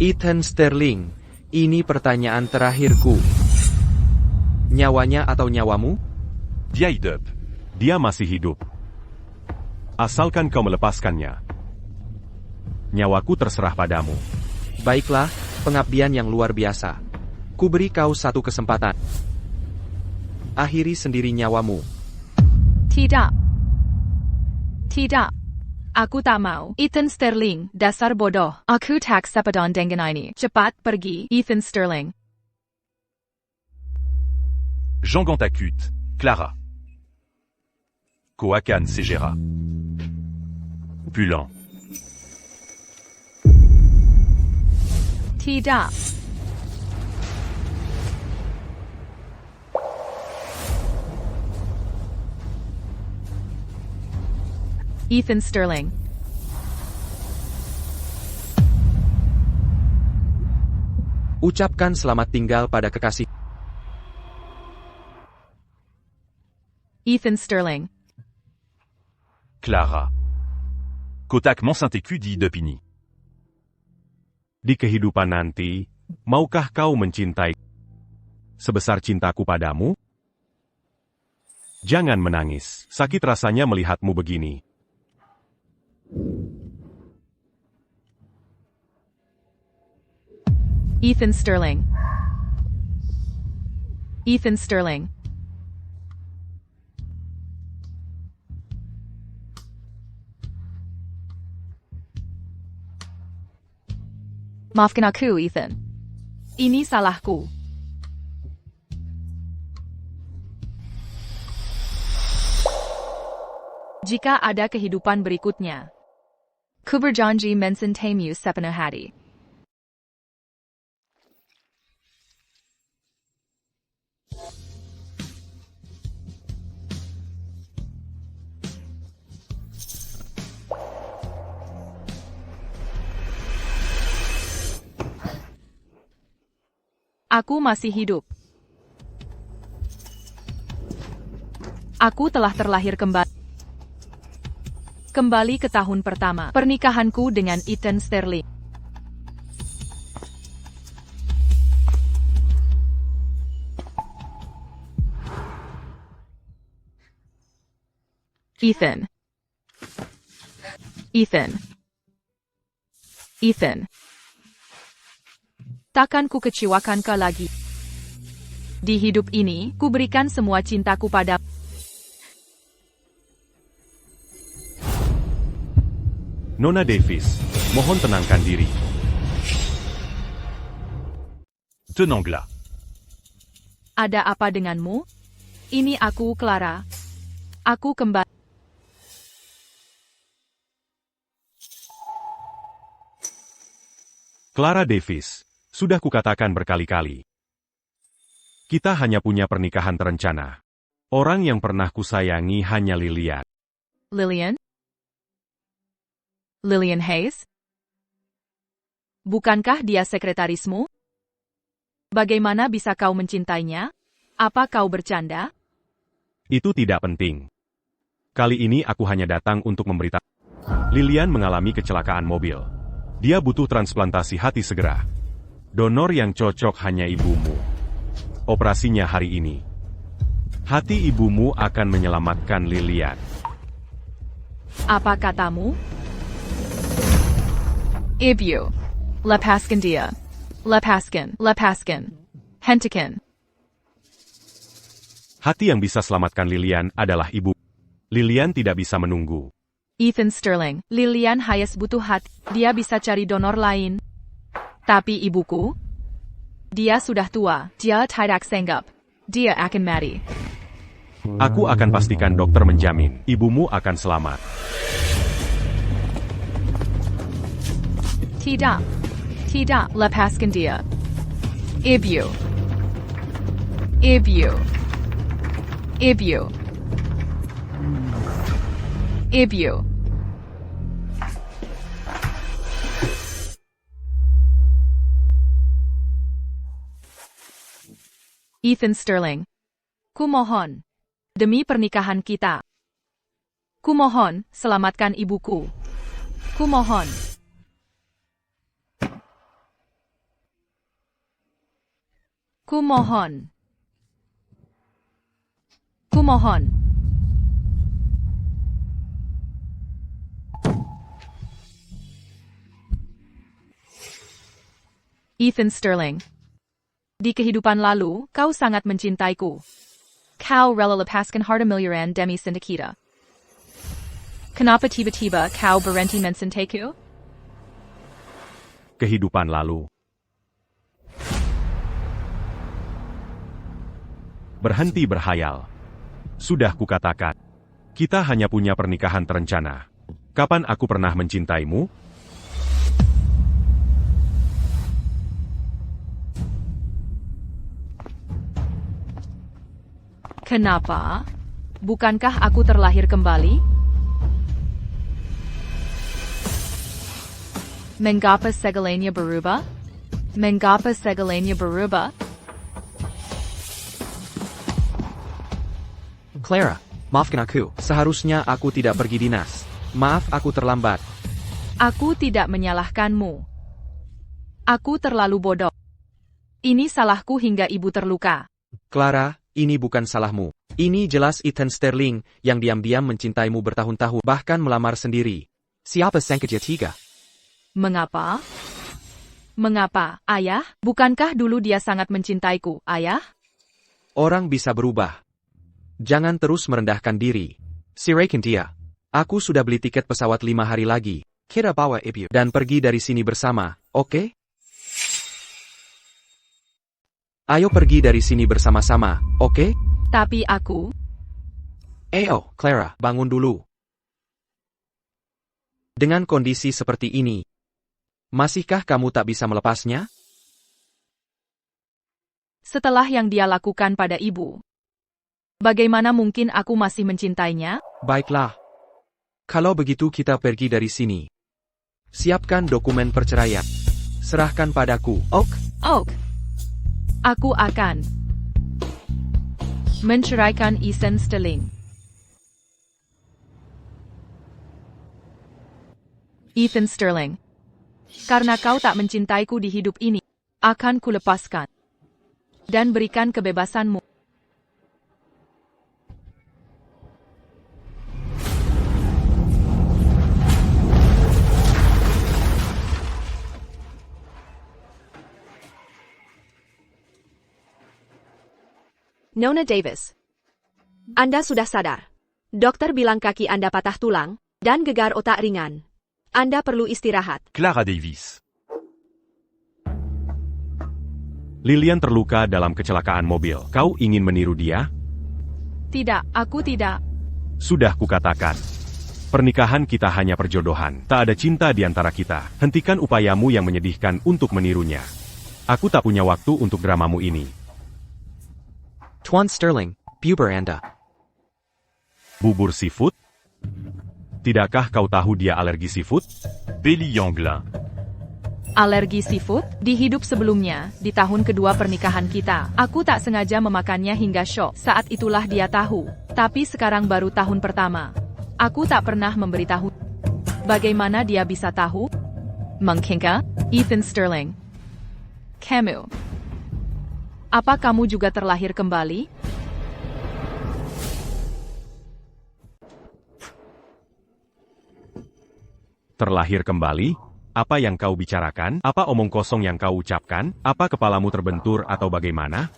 Ethan Sterling, ini pertanyaan terakhirku. Nyawanya atau nyawamu? Dia hidup. Dia masih hidup. Asalkan kau melepaskannya. Nyawaku terserah padamu. Baiklah, pengabdian yang luar biasa. Kuberi kau satu kesempatan. Akhiri sendiri nyawamu. Tidak. Tidak. Aku tak mau. Ethan Sterling, dasar bodoh. Aku tak sepadan dengan ini. Cepat pergi, Ethan Sterling. Jean Gantacut, Clara. Coacan Segera. Pulant. Tidak. Ethan Sterling. Ucapkan selamat tinggal pada kekasih. Ethan Sterling. Clara. Kotak Mont-Saint-Écu di Depini. Di kehidupan nanti, maukah kau mencintai sebesar cintaku padamu? Jangan menangis, sakit rasanya melihatmu begini. Ethan Sterling. Ethan Sterling. Maafkan aku, Ethan. Ini salahku. Jika ada kehidupan berikutnya, ku berjanji mencintaimu sepenuh hati. Aku masih hidup. Aku telah terlahir kembali. Kembali ke tahun pertama pernikahanku dengan Ethan Sterling. Ethan. Ethan. Ethan. Takkan ku kecewakan kau lagi. Di hidup ini, ku berikan semua cintaku padamu. Nona Davis, mohon tenangkan diri. Tenanglah. Ada apa denganmu? Ini aku, Clara. Aku kembali. Clara Davis, sudah kukatakan berkali-kali. Kita hanya punya pernikahan terencana. Orang yang pernah kusayangi hanya Lilian. Lillian? Lillian Hayes? Bukankah dia sekretarismu? Bagaimana bisa kau mencintainya? Apa kau bercanda? Itu tidak penting. Kali ini aku hanya datang untuk memberitahu. Lilian mengalami kecelakaan mobil. Dia butuh transplantasi hati segera. Donor yang cocok hanya ibumu. Operasinya hari ini. Hati ibumu akan menyelamatkan Lilian. Apa katamu? Ibu. Lepaskan dia. Lepaskan. Lepaskan. Hentikan. Hati yang bisa selamatkan Lilian adalah ibu. Lilian tidak bisa menunggu. Ethan Sterling. Lilian Hayes butuh hati. Dia bisa cari donor lain. Tapi ibuku? Dia sudah tua. Dia tidak sanggup. Dia akan mati. Aku akan pastikan dokter menjamin ibumu akan selamat. Tidak. Tidak. Lepaskan dia. Ibu. Ibu. Ibu. Ibu. Ethan Sterling. Kumohon. Demi pernikahan kita. Kumohon, selamatkan ibuku. Kumohon. Kumohon. Kumohon. Ethan Sterling. Di kehidupan lalu, kau sangat mencintaiku. Kau rela lepaskan harta miliaran demi cinta kita. Kenapa tiba-tiba kau berhenti mencintaiku? Kehidupan lalu. Berhenti berhayal. Sudah kukatakan. Kita hanya punya pernikahan terencana. Kapan aku pernah mencintaimu? Kenapa? Bukankah aku terlahir kembali? Mengapa segalanya berubah? Mengapa segalanya berubah? Clara, maafkan aku. Seharusnya aku tidak pergi dinas. Maaf aku terlambat. Aku tidak menyalahkanmu. Aku terlalu bodoh. Ini salahku hingga ibu terluka. Clara, ini bukan salahmu. Ini jelas Ethan Sterling yang diam-diam mencintaimu bertahun-tahun, bahkan melamar sendiri. Siapa sang ketiga? Mengapa? Mengapa, ayah? Bukankah dulu dia sangat mencintaiku, ayah? Orang bisa berubah. Jangan terus merendahkan diri. Siraikan dia. Aku sudah beli tiket pesawat 5 hari lagi. Kita bawa ibu dan pergi dari sini bersama, oke? Ayo pergi dari sini bersama-sama, oke? Tapi aku... Clara, bangun dulu. Dengan kondisi seperti ini, masihkah kamu tak bisa melepasnya? Setelah yang dia lakukan pada ibu, bagaimana mungkin aku masih mencintainya? Baiklah. Kalau begitu kita pergi dari sini. Siapkan dokumen perceraian. Serahkan padaku, oke? Aku akan menceraikan Ethan Sterling. Ethan Sterling. Karena kau tak mencintaiku di hidup ini, akan kulepaskan dan berikan kebebasanmu. Nona Davis. Anda sudah sadar. Dokter bilang kaki Anda patah tulang dan gegar otak ringan. Anda perlu istirahat. Clara Davis. Lilian terluka dalam kecelakaan mobil. Kau ingin meniru dia? Tidak, aku tidak. Sudah kukatakan. Pernikahan kita hanya perjodohan. Tak ada cinta di antara kita. Hentikan upayamu yang menyedihkan untuk menirunya. Aku tak punya waktu untuk dramamu ini. Tuan Sterling, bubur Anda. Bubur seafood? Tidakkah kau tahu dia alergi seafood? Billy Yanglin. Alergi seafood? Di hidup sebelumnya, di tahun kedua pernikahan kita, aku tak sengaja memakannya hingga syok. Saat itulah dia tahu. Tapi sekarang baru tahun pertama. Aku tak pernah memberitahu. Bagaimana dia bisa tahu? Mungkinkah? Ethan Sterling. Kamu. Apa kamu juga terlahir kembali? Terlahir kembali? Apa yang kau bicarakan? Apa omong kosong yang kau ucapkan? Apa kepalamu terbentur atau bagaimana?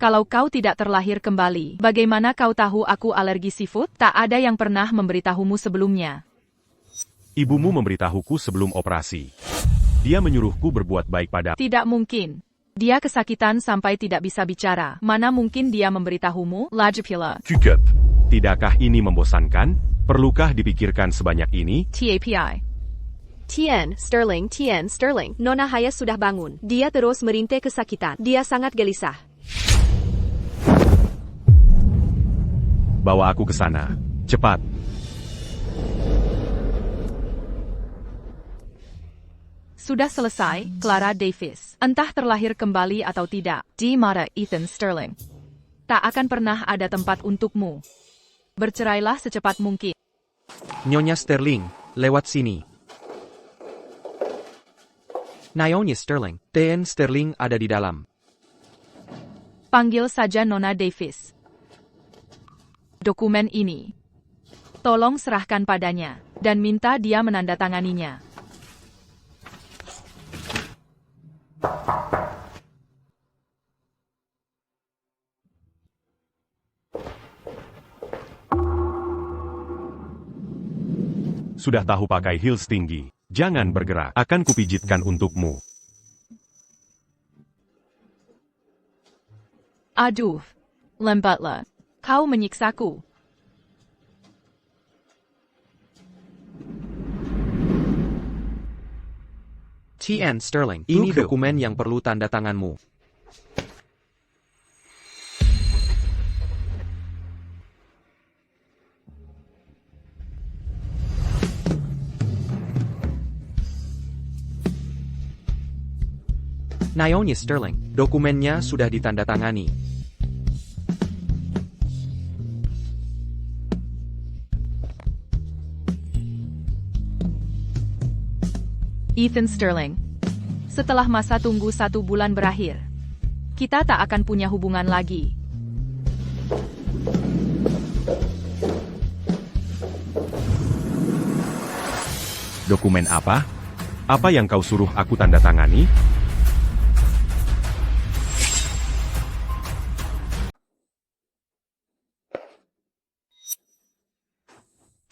Kalau kau tidak terlahir kembali, bagaimana kau tahu aku alergi seafood? Tak ada yang pernah memberitahumu sebelumnya. Ibumu memberitahuku sebelum operasi. Dia menyuruhku berbuat baik pada... Tidak mungkin. Dia kesakitan sampai tidak bisa bicara. Mana mungkin dia memberitahumu? Lajapila. Q-Cup. Tidakkah ini membosankan? Perlukah dipikirkan sebanyak ini? TAPI. Tien Sterling. Nona Hayes sudah bangun. Dia terus merintih kesakitan. Dia sangat gelisah. Bawa aku ke sana. Cepat. Sudah selesai, Clara Davis. Entah terlahir kembali atau tidak, di mata Ethan Sterling. Tak akan pernah ada tempat untukmu. Bercerailah secepat mungkin. Nyonya Sterling, lewat sini. Nyonya Sterling. Dan Sterling ada di dalam. Panggil saja Nona Davis. Dokumen ini. Tolong serahkan padanya, dan minta dia menandatanganinya. Sudah tahu pakai heels tinggi. Jangan bergerak, akan kupijitkan untukmu. Aduh, lambatlah. Kau menyiksaku. TN Sterling. Ini dokumen yang perlu tanda tanganmu. Nyonya Sterling. Dokumennya sudah ditandatangani. Ethan Sterling. Setelah masa tunggu 1 bulan berakhir, kita tak akan punya hubungan lagi. Dokumen apa? Apa yang kau suruh aku tanda tangani?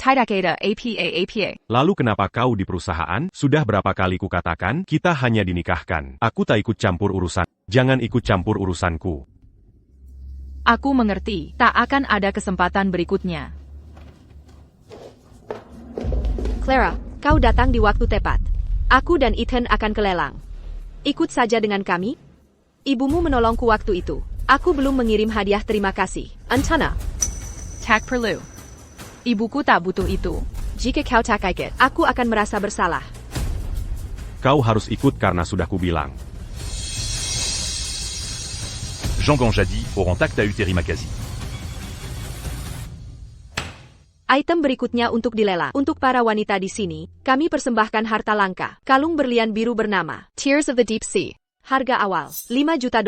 Tidak ada APA. Lalu kenapa kau di perusahaan? Sudah berapa kali kukatakan, kita hanya dinikahkan. Aku tak ikut campur urusan. Jangan ikut campur urusanku. Aku mengerti, tak akan ada kesempatan berikutnya. Clara, kau datang di waktu tepat. Aku dan Ethan akan ke lelang. Ikut saja dengan kami. Ibumu menolongku waktu itu. Aku belum mengirim hadiah terima kasih. Antana. Tak perlu. Ibuku tak butuh itu. Jika kau tak ikut, aku akan merasa bersalah. Kau harus ikut karena sudah kubilang. Jean Ganjadi auront acte à Uteri Makazi. Item berikutnya untuk dilelang. Untuk para wanita di sini, kami persembahkan harta langka. Kalung berlian biru bernama Tears of the Deep Sea. Harga awal, $5 juta.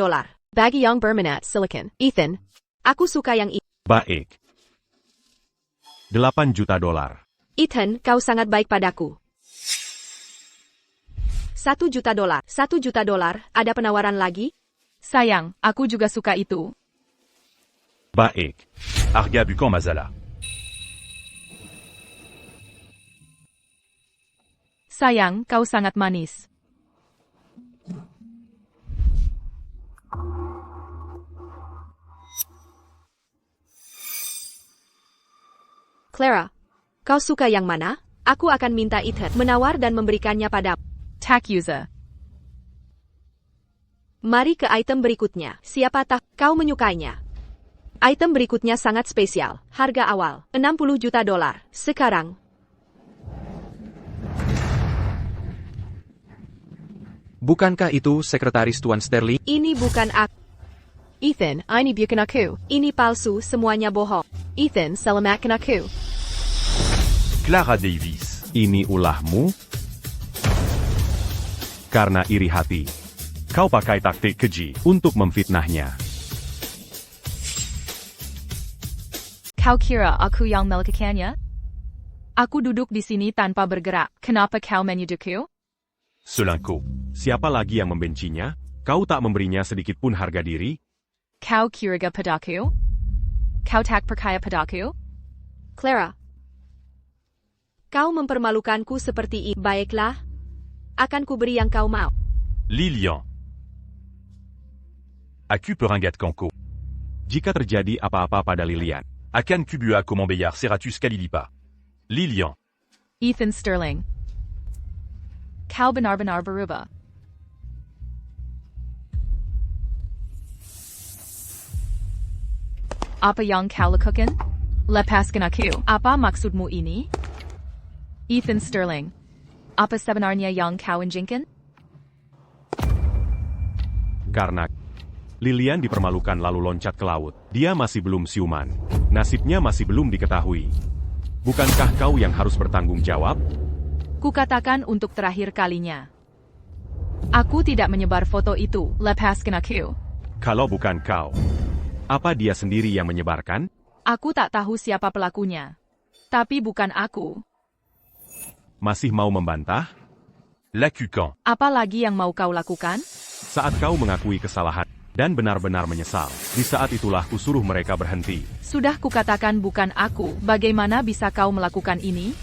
Bagi Young Bermanat Silicon. Ethan. Aku suka yang ini. Baik. $8 juta. Ethan, kau sangat baik padaku. $1 juta. $1 juta. Ada penawaran lagi? Sayang, aku juga suka itu. Baik. Arga Bucan Mazala. Sayang, kau sangat manis. Clara, kau suka yang mana? Aku akan minta Ethan menawar dan memberikannya padamu. Tak user. Mari ke item berikutnya. Siapa tahu kau menyukainya. Item berikutnya sangat spesial. Harga awal, $60 juta. Sekarang. Bukankah itu sekretaris Tuan Sterling? Ini bukan aku. Ethan, ini bukan aku. Ini palsu, semuanya bohong. Ethan, selamatkan aku. Clara Davis. Ini ulahmu? Karena iri hati. Kau pakai taktik keji untuk memfitnahnya. Kau kira aku yang melakukannya? Aku duduk di sini tanpa bergerak. Kenapa kau menyudutku? Solinco. Siapa lagi yang membencinya? Kau tak memberinya sedikit pun harga diri? Kau kira padaku? Kau tak percaya padaku? Clara. Kau mempermalukanku seperti ini. Baiklah. Akan kuberi yang kau mau. Lilian. Aku Peringat Kanko. Jika terjadi apa-apa pada Lilian, Akan Kubua Komambeyar Seratus Kalilipa. Lilian. Ethan Sterling. Kau benar-benar berubah. Apa yang kau lakukan? Lepaskan aku. Apa maksudmu ini? Ethan Sterling. Apa sebenarnya yang kau inginkan? karena Lilian dipermalukan lalu loncat ke laut. Dia masih belum siuman. Nasibnya masih belum diketahui. Bukankah kau yang harus bertanggung jawab? Kukatakan untuk terakhir kalinya. Aku tidak menyebar foto itu, lepaskan aku. Kalau bukan kau, apa dia sendiri yang menyebarkan? Aku tak tahu siapa pelakunya. Tapi bukan aku. Masih mau membantah? L'accusant. Apa lagi yang mau kau lakukan? Saat kau mengakui kesalahan dan benar-benar menyesal, di saat itulah kusuruh mereka berhenti. Sudah kukatakan bukan aku, bagaimana bisa kau melakukan ini?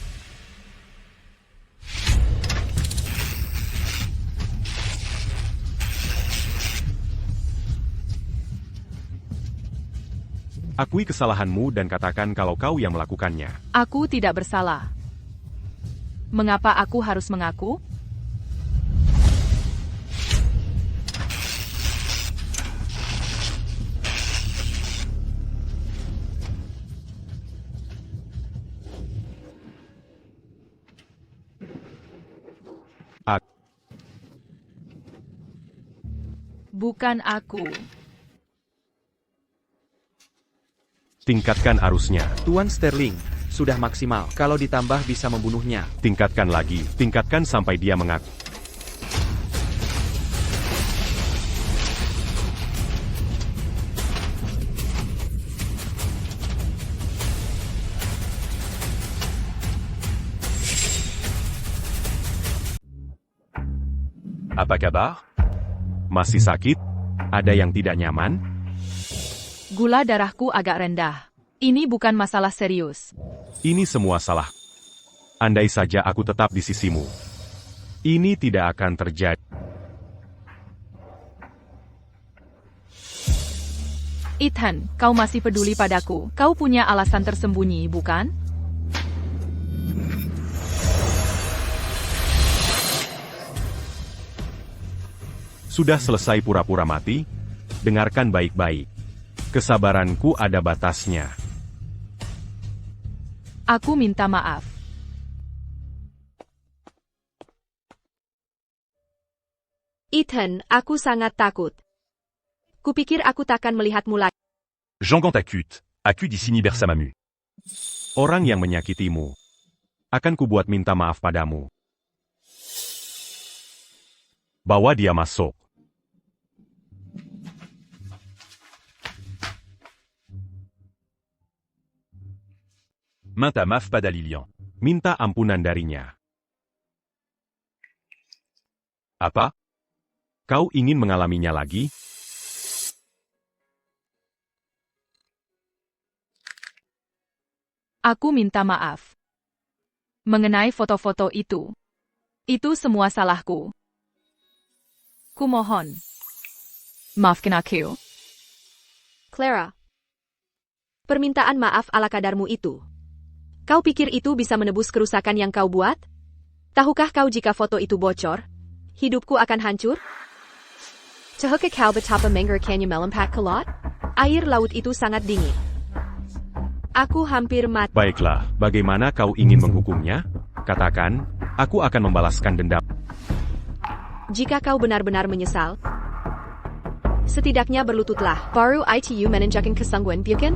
Akui kesalahanmu dan katakan kalau kau yang melakukannya. Aku tidak bersalah. Mengapa aku harus mengaku? Bukan aku. Tingkatkan arusnya. Tuan Sterling, sudah maksimal. Kalau ditambah bisa membunuhnya. Tingkatkan lagi. Tingkatkan sampai dia mengaku. Apa kabar? Masih sakit? Ada yang tidak nyaman? Gula darahku agak rendah. Ini bukan masalah serius. Ini semua salah. Andai saja aku tetap di sisimu. Ini tidak akan terjadi. Ethan, kau masih peduli padaku. Kau punya alasan tersembunyi, bukan? Sudah selesai pura-pura mati? Dengarkan baik-baik. Kesabaranku ada batasnya. Aku minta maaf. Ethan, aku sangat takut. Kupikir aku takkan melihatmu lagi. Jean-Gant t'accute. Accu d'ici Bersamamu. Orang yang menyakitimu. Akan kubuat minta maaf padamu. Bawa dia masuk. Main ta maf pada Lilian. Minta ampunan darinya. Apa? Kau ingin mengalaminya lagi? Aku minta maaf. Mengenai foto-foto itu. Itu semua salahku. Kumohon. Maafkan aku. Clara. Permintaan maaf ala kadarmu itu. Kau pikir itu bisa menebus kerusakan yang kau buat? Tahukah kau jika foto itu bocor, hidupku akan hancur? Tahukah kau betapa mengerakkannya melempak ke laut? Air laut itu sangat dingin. Aku hampir mati. Baiklah, bagaimana kau ingin menghukumnya? Katakan, aku akan membalaskan dendam. Jika kau benar-benar menyesal, setidaknya berlututlah. Baru itu menunjukkan kesangguan, bukan?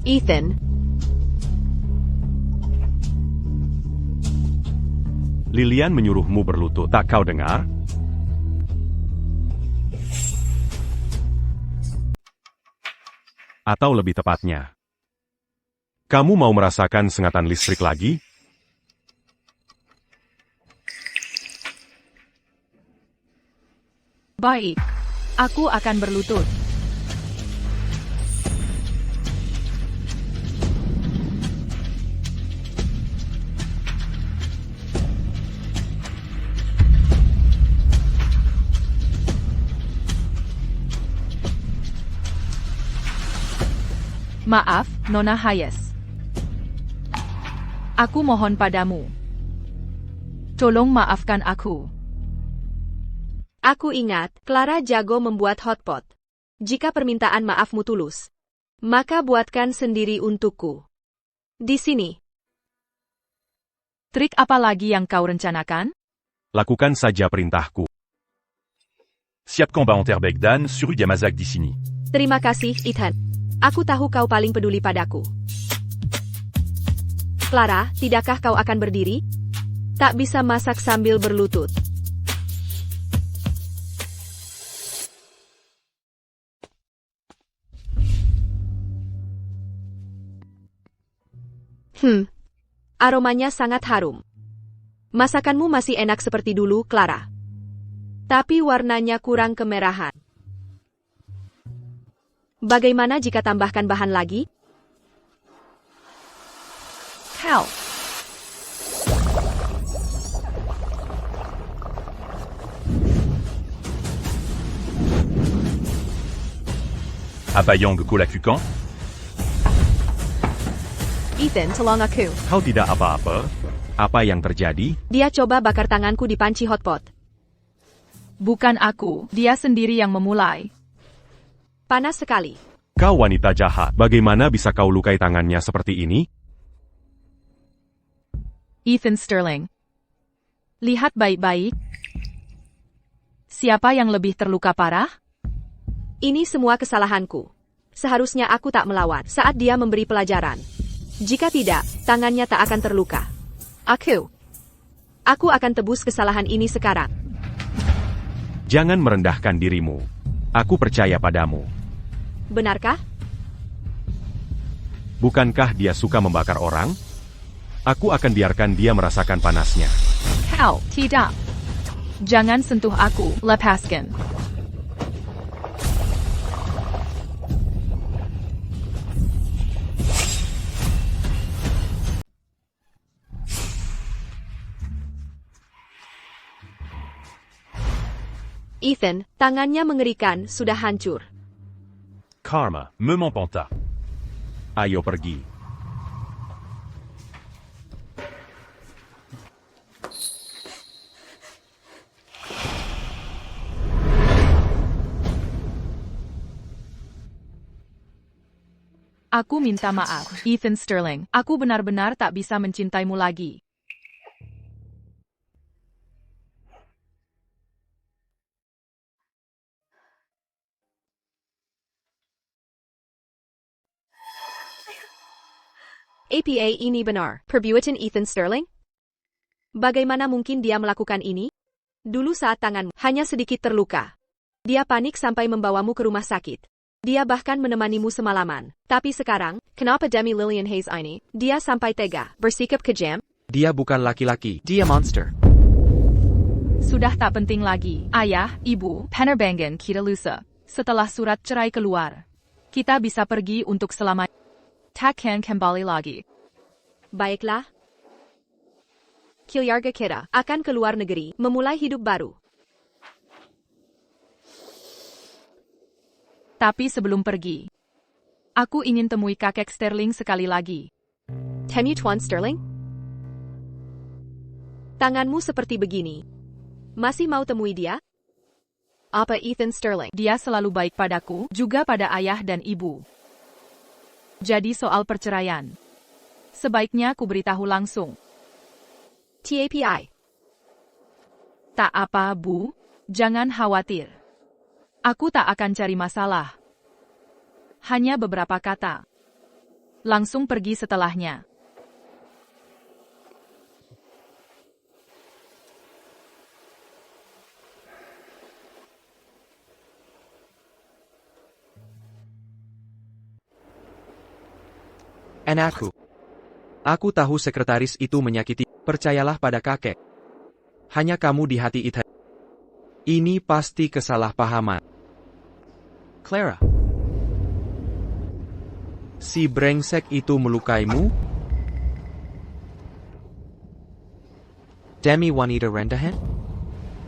Ethan. Lilian menyuruhmu berlutut. Tak kau dengar? Atau lebih tepatnya, kamu mau merasakan sengatan listrik lagi? Baik. Aku akan berlutut. Maaf, Nona Hayes. Aku mohon padamu. Tolong maafkan aku. Aku ingat, Clara jago membuat hotpot. Jika permintaan maafmu tulus, maka buatkan sendiri untukku. Di sini. Trik apa lagi yang kau rencanakan? Lakukan saja perintahku. Siap combat en terre Dan sur Gamazak d'Issini. Terima kasih, Ethan. Aku tahu kau paling peduli padaku. Clara, tidakkah kau akan berdiri? Tak bisa masak sambil berlutut. Aromanya sangat harum. Masakanmu masih enak seperti dulu, Clara. Tapi warnanya kurang kemerahan. Bagaimana jika tambahkan bahan lagi? Cal. Abayang Kolakukan? Ethan, tolong aku. Kau tidak apa-apa? Apa yang terjadi? Dia coba bakar tanganku di panci hotpot. Bukan aku, dia sendiri yang memulai. Panas sekali. Kau wanita jahat. Bagaimana bisa kau lukai tangannya seperti ini? Ethan Sterling. Lihat baik-baik. Siapa yang lebih terluka parah? Ini semua kesalahanku. Seharusnya aku tak melawan saat dia memberi pelajaran. Jika tidak, tangannya tak akan terluka. Aku akan tebus kesalahan ini sekarang. Jangan merendahkan dirimu. Aku percaya padamu. Benarkah? Bukankah dia suka membakar orang? Aku akan biarkan dia merasakan panasnya. Cal, tidak. Jangan sentuh aku, lepaskan. Ethan, tangannya mengerikan, sudah hancur. Karma, Me m'empanta. ayo pergi. Aku minta maaf, Ethan Sterling. Aku benar-benar tak bisa mencintaimu lagi. APA ini benar. Perbuatan Ethan Sterling? Bagaimana mungkin dia melakukan ini? Dulu saat tanganmu hanya sedikit terluka. Dia panik sampai membawamu ke rumah sakit. Dia bahkan menemanimu semalaman. Tapi sekarang, kenapa Demi Lillian Hayes ini? Dia sampai tega, bersikap kejam? Dia bukan laki-laki, dia monster. Sudah tak penting lagi. Ayah, ibu, penerbangan kita lusa. Setelah surat cerai keluar, kita bisa pergi untuk selamanya. Takkan kembali lagi. Baiklah. Keluarga kita akan keluar negeri, memulai hidup baru. Tapi sebelum pergi, aku ingin temui kakek Sterling sekali lagi. Temu Tuan Sterling? Tanganmu seperti begini. Masih mau temui dia? Apa Ethan Sterling? Dia selalu baik padaku, juga pada ayah dan ibu. Jadi soal perceraian, sebaiknya ku beritahu langsung. TAPI. Tak apa, Bu. Jangan khawatir. Aku tak akan cari masalah. Hanya beberapa kata. Langsung pergi setelahnya. Anakku. Aku tahu sekretaris itu menyakiti. Percayalah pada kakek. Hanya kamu di hati Ethan. Ini pasti kesalahpahaman. Clara. Si brengsek itu melukaimu? Demi wanita rendahan?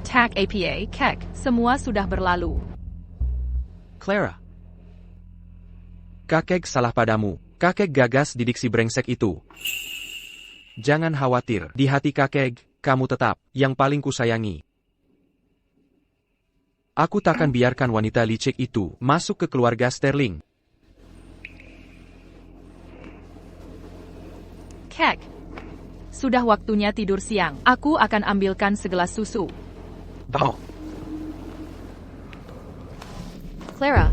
Tak APA, kek. Semua sudah berlalu. Clara. Kakek salah padamu. Kakek gagas didik si brengsek itu. Jangan khawatir, di hati kakek, kamu tetap yang paling kusayangi. Aku takkan biarkan wanita licik itu masuk ke keluarga Sterling. Kek. Sudah waktunya tidur siang. Aku akan ambilkan segelas susu. Oh, Clara,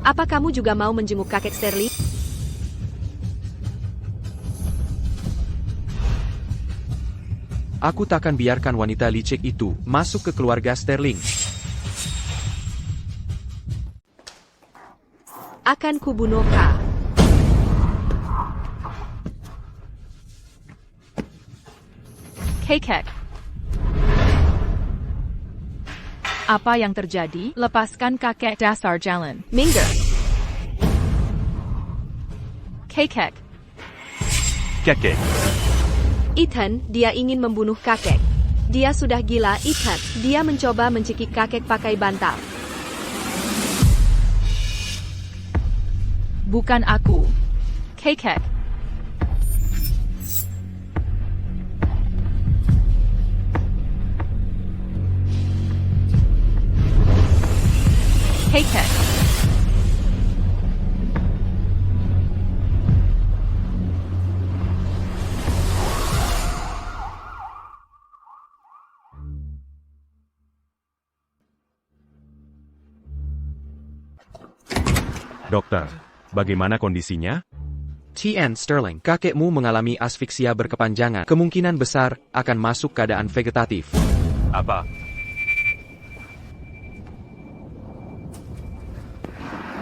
apa kamu juga mau menjenguk kakek Sterling? Aku takkan biarkan wanita licik itu masuk ke keluarga Sterling. Akan kubunuh kau. Kekek. Apa yang terjadi? Lepaskan kakek dasar jalan. Minggir. Kekek. Kakek. Ethan, dia ingin membunuh kakek. Dia sudah gila, Ethan. Dia mencoba mencekik kakek pakai bantal. Bukan aku. Kekek. Kekek. Dokter, bagaimana kondisinya? TN Sterling, kakekmu mengalami asfiksia berkepanjangan. Kemungkinan besar akan masuk keadaan vegetatif. Apa?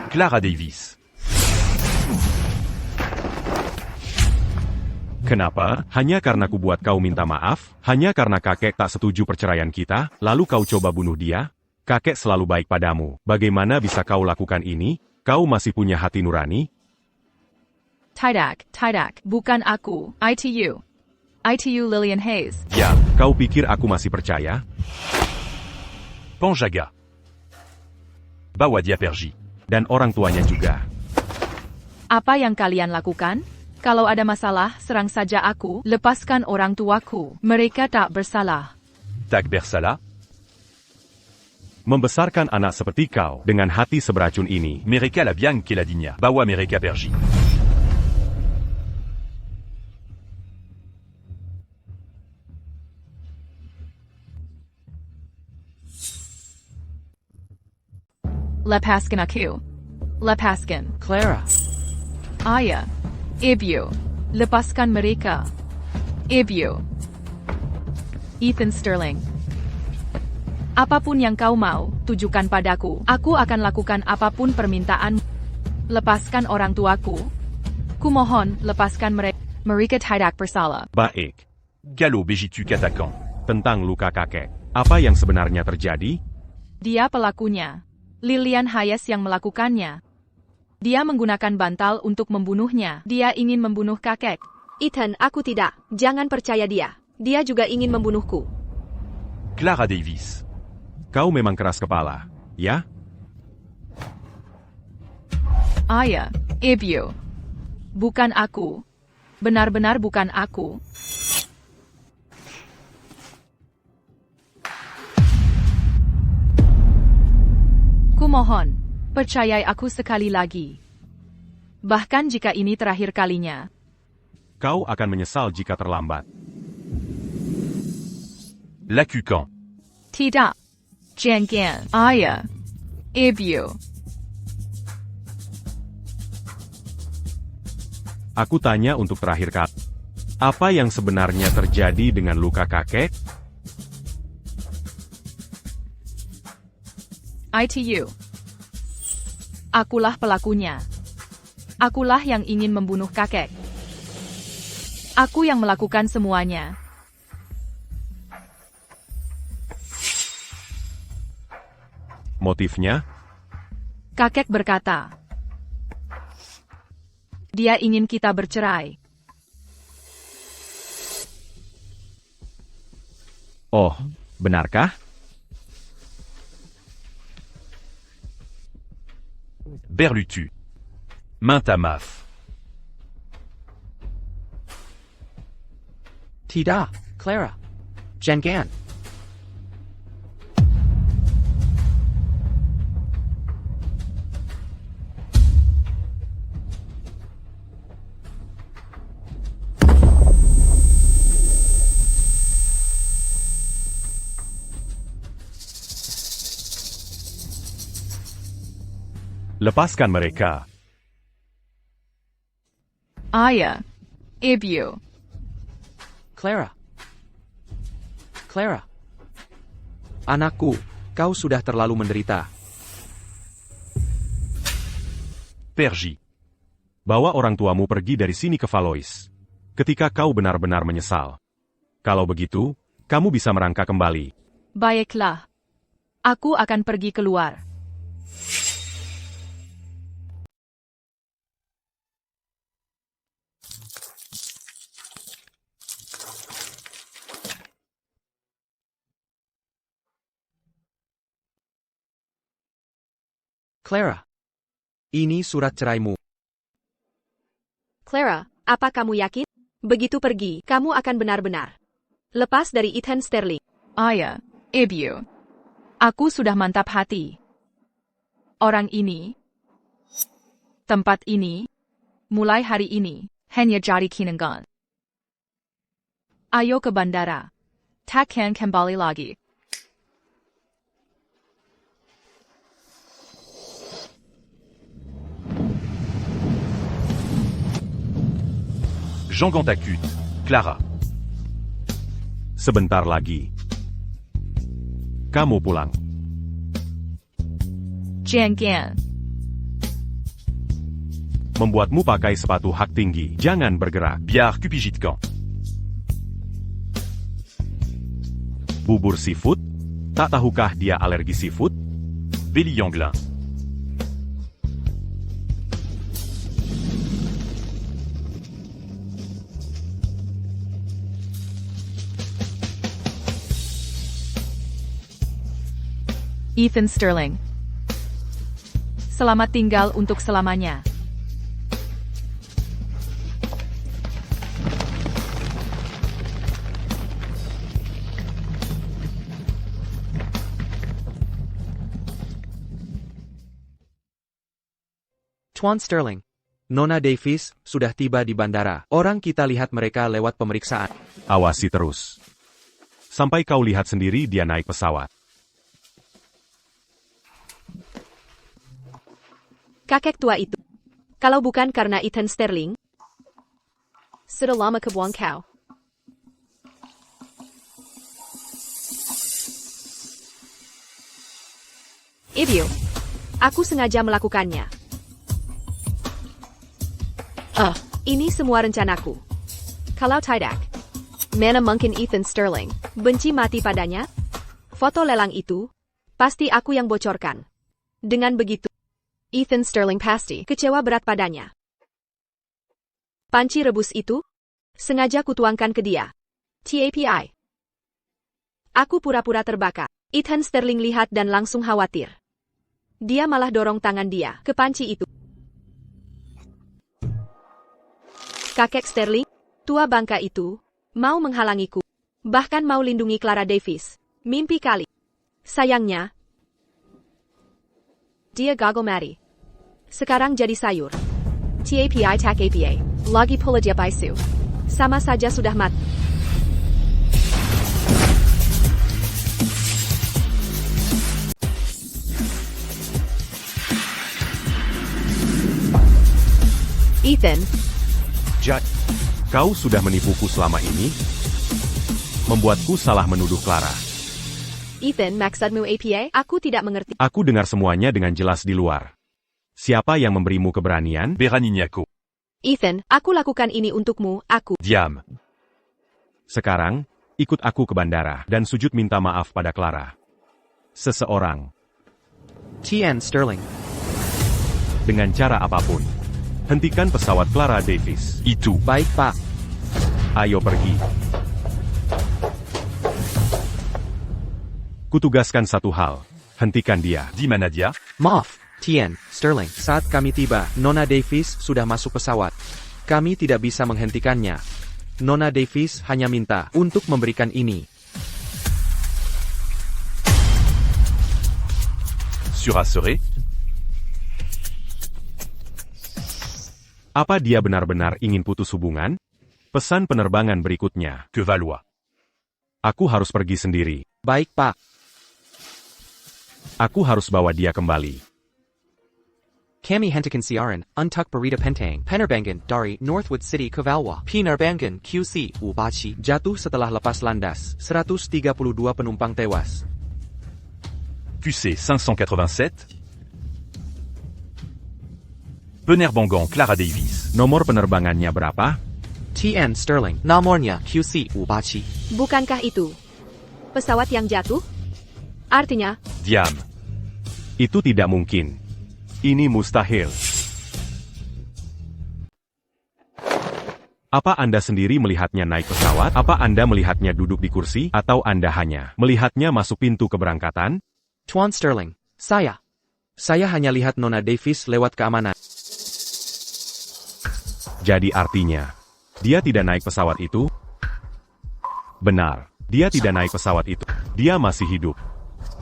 Clara Davis. Kenapa? Hanya karena ku buat kau minta maaf? Hanya karena kakek tak setuju perceraian kita? Lalu kau coba bunuh dia? Kakek selalu baik padamu. Bagaimana bisa kau lakukan ini? Kau masih punya hati nurani? Tidak, bukan aku. ITU Lillian Hayes. Ya, Kau pikir aku masih percaya? Panjaga. Bawadia Perji. Dan orang tuanya juga. Apa yang kalian lakukan? Kalau ada masalah, serang saja aku. Lepaskan orang tuaku. Mereka tak bersalah. Tak Bersala. Membesarkan anak seperti kau dengan hati seberacun ini. Mereka la bien que la digna. Bawa Mereka Perji. Lepaskan aku. Lepaskan. Clara. Ayah. Ibu. Lepaskan mereka. Ibu. Ethan Sterling. Apapun yang kau mau, tujukan padaku. Aku akan lakukan apapun permintaan. Lepaskan orang tuaku. Kumohon, lepaskan mereka. Mereka tidak bersalah. Baik. Gallo Begitu Katakan. Tentang luka kakek. Apa yang sebenarnya terjadi? Dia pelakunya. Lillian Hayes yang melakukannya. Dia menggunakan bantal untuk membunuhnya. Dia ingin membunuh kakek. Ethan, aku tidak. Jangan percaya dia. Dia juga ingin membunuhku. Clara Davis. Kau memang keras kepala, ya? Ayah, ibu. Bukan aku. Benar-benar bukan aku. Kumohon, percayai aku sekali lagi. Bahkan jika ini terakhir kalinya. Kau akan menyesal jika terlambat. Lacucan. Tidak. Jangan. Ayah. Ibu. Aku tanya untuk terakhir kali. Apa yang sebenarnya terjadi dengan luka kakek? ITU. Akulah pelakunya. Akulah yang ingin membunuh kakek. Aku yang melakukan semuanya. Motifnya? Kakek berkata. Dia ingin kita bercerai. Oh, benarkah? Berlutu. Maintamaf. Tidak, Clara. Jangan. Lepaskan mereka. Ayah. Ibu. Clara. Clara. Anakku, kau sudah terlalu menderita. Père J. Bawa orang tuamu pergi dari sini ke Valois. Ketika kau benar-benar menyesal. Kalau begitu, kamu bisa merangkak kembali. Baiklah. Aku akan pergi keluar. Clara. Ini surat ceraimu. Clara, apa kamu yakin? Begitu pergi, kamu akan benar-benar lepas dari Ethan Sterling. Ayah, Ibu. Aku sudah mantap hati. Orang ini, tempat ini, mulai hari ini, hanya jadi kenangan. Ayo ke bandara. Takkan kembali lagi. Jean Gantacut. Clara. Sebentar lagi. Kamu pulang. Jian Gan. Membuatmu pakai sepatu hak tinggi. Jangan bergerak. Biar Cupigit Camp. Bubur seafood? Tak tahukah dia alergi seafood? Bélianglin. Ethan Sterling. Selamat tinggal untuk selamanya. Tuan Sterling. Nona Davis sudah tiba di bandara. Orang kita lihat mereka lewat pemeriksaan. Awasi terus. Sampai kau lihat sendiri dia naik pesawat. Kakek tua itu. Kalau bukan karena Ethan Sterling, sudah lama kebuang kau. Ibu, aku sengaja melakukannya. Ini semua rencanaku. Kalau tidak, mana mungkin Ethan Sterling benci mati padanya? Foto lelang itu, pasti aku yang bocorkan. Dengan begitu, Ethan Sterling pasti kecewa berat padanya. Panci rebus itu, sengaja kutuangkan ke dia. TAPI. Aku pura-pura terbakar. Ethan Sterling lihat dan langsung khawatir. Dia malah dorong tangan dia ke panci itu. Kakek Sterling, tua bangka itu, mau menghalangiku. Bahkan mau lindungi Clara Davis. Mimpi kali. Sayangnya, dia gagal mati. Sekarang jadi sayur. TAPI tak APA. Lagi pula dia baisu. Sama saja sudah mati. Ethan, Jack, kau sudah menipuku selama ini? Membuatku salah menuduh Clara. Ethan maksudmu APA? Aku tidak mengerti. Aku dengar semuanya dengan jelas di luar. Siapa yang memberimu keberanian? Beranignaco. Ethan, aku lakukan ini untukmu, aku. Diam. Sekarang, ikut aku ke bandara dan sujud minta maaf pada Clara. Seseorang, T.N. Sterling. dengan cara apapun. Hentikan pesawat Clara Davis. Itu. Baik, Pak. Ayo pergi. Kutugaskan satu hal. Hentikan dia. Di mana dia? Maaf, T.N. Sterling. Saat kami tiba, Nona Davis sudah masuk pesawat. Kami tidak bisa menghentikannya. Nona Davis hanya minta untuk memberikan ini. Surassuré. Apa dia benar-benar ingin putus hubungan? Pesan penerbangan berikutnya. Que Valois. Aku harus pergi sendiri. Baik, Pak. Aku harus bawa dia kembali. Kami hentikan siaran, untuk berita penting. Penerbangan dari Northwood City ke Valwa. Penerbangan QC Ubachi jatuh setelah lepas landas. 132 penumpang tewas. QC 587. Penerbangan Clara Davis. Nomor penerbangannya berapa? TN Sterling. Nomornya QC Ubachi. Bukankah itu pesawat yang jatuh? Artinya, Diam. Itu tidak mungkin. Ini mustahil. Apa Anda sendiri melihatnya naik pesawat? Apa Anda melihatnya duduk di kursi? Atau Anda hanya melihatnya masuk pintu keberangkatan? Tuan Sterling. Saya hanya lihat Nona Davis lewat keamanan. Jadi artinya, dia tidak naik pesawat itu? Benar, dia tidak naik pesawat itu. Dia masih hidup.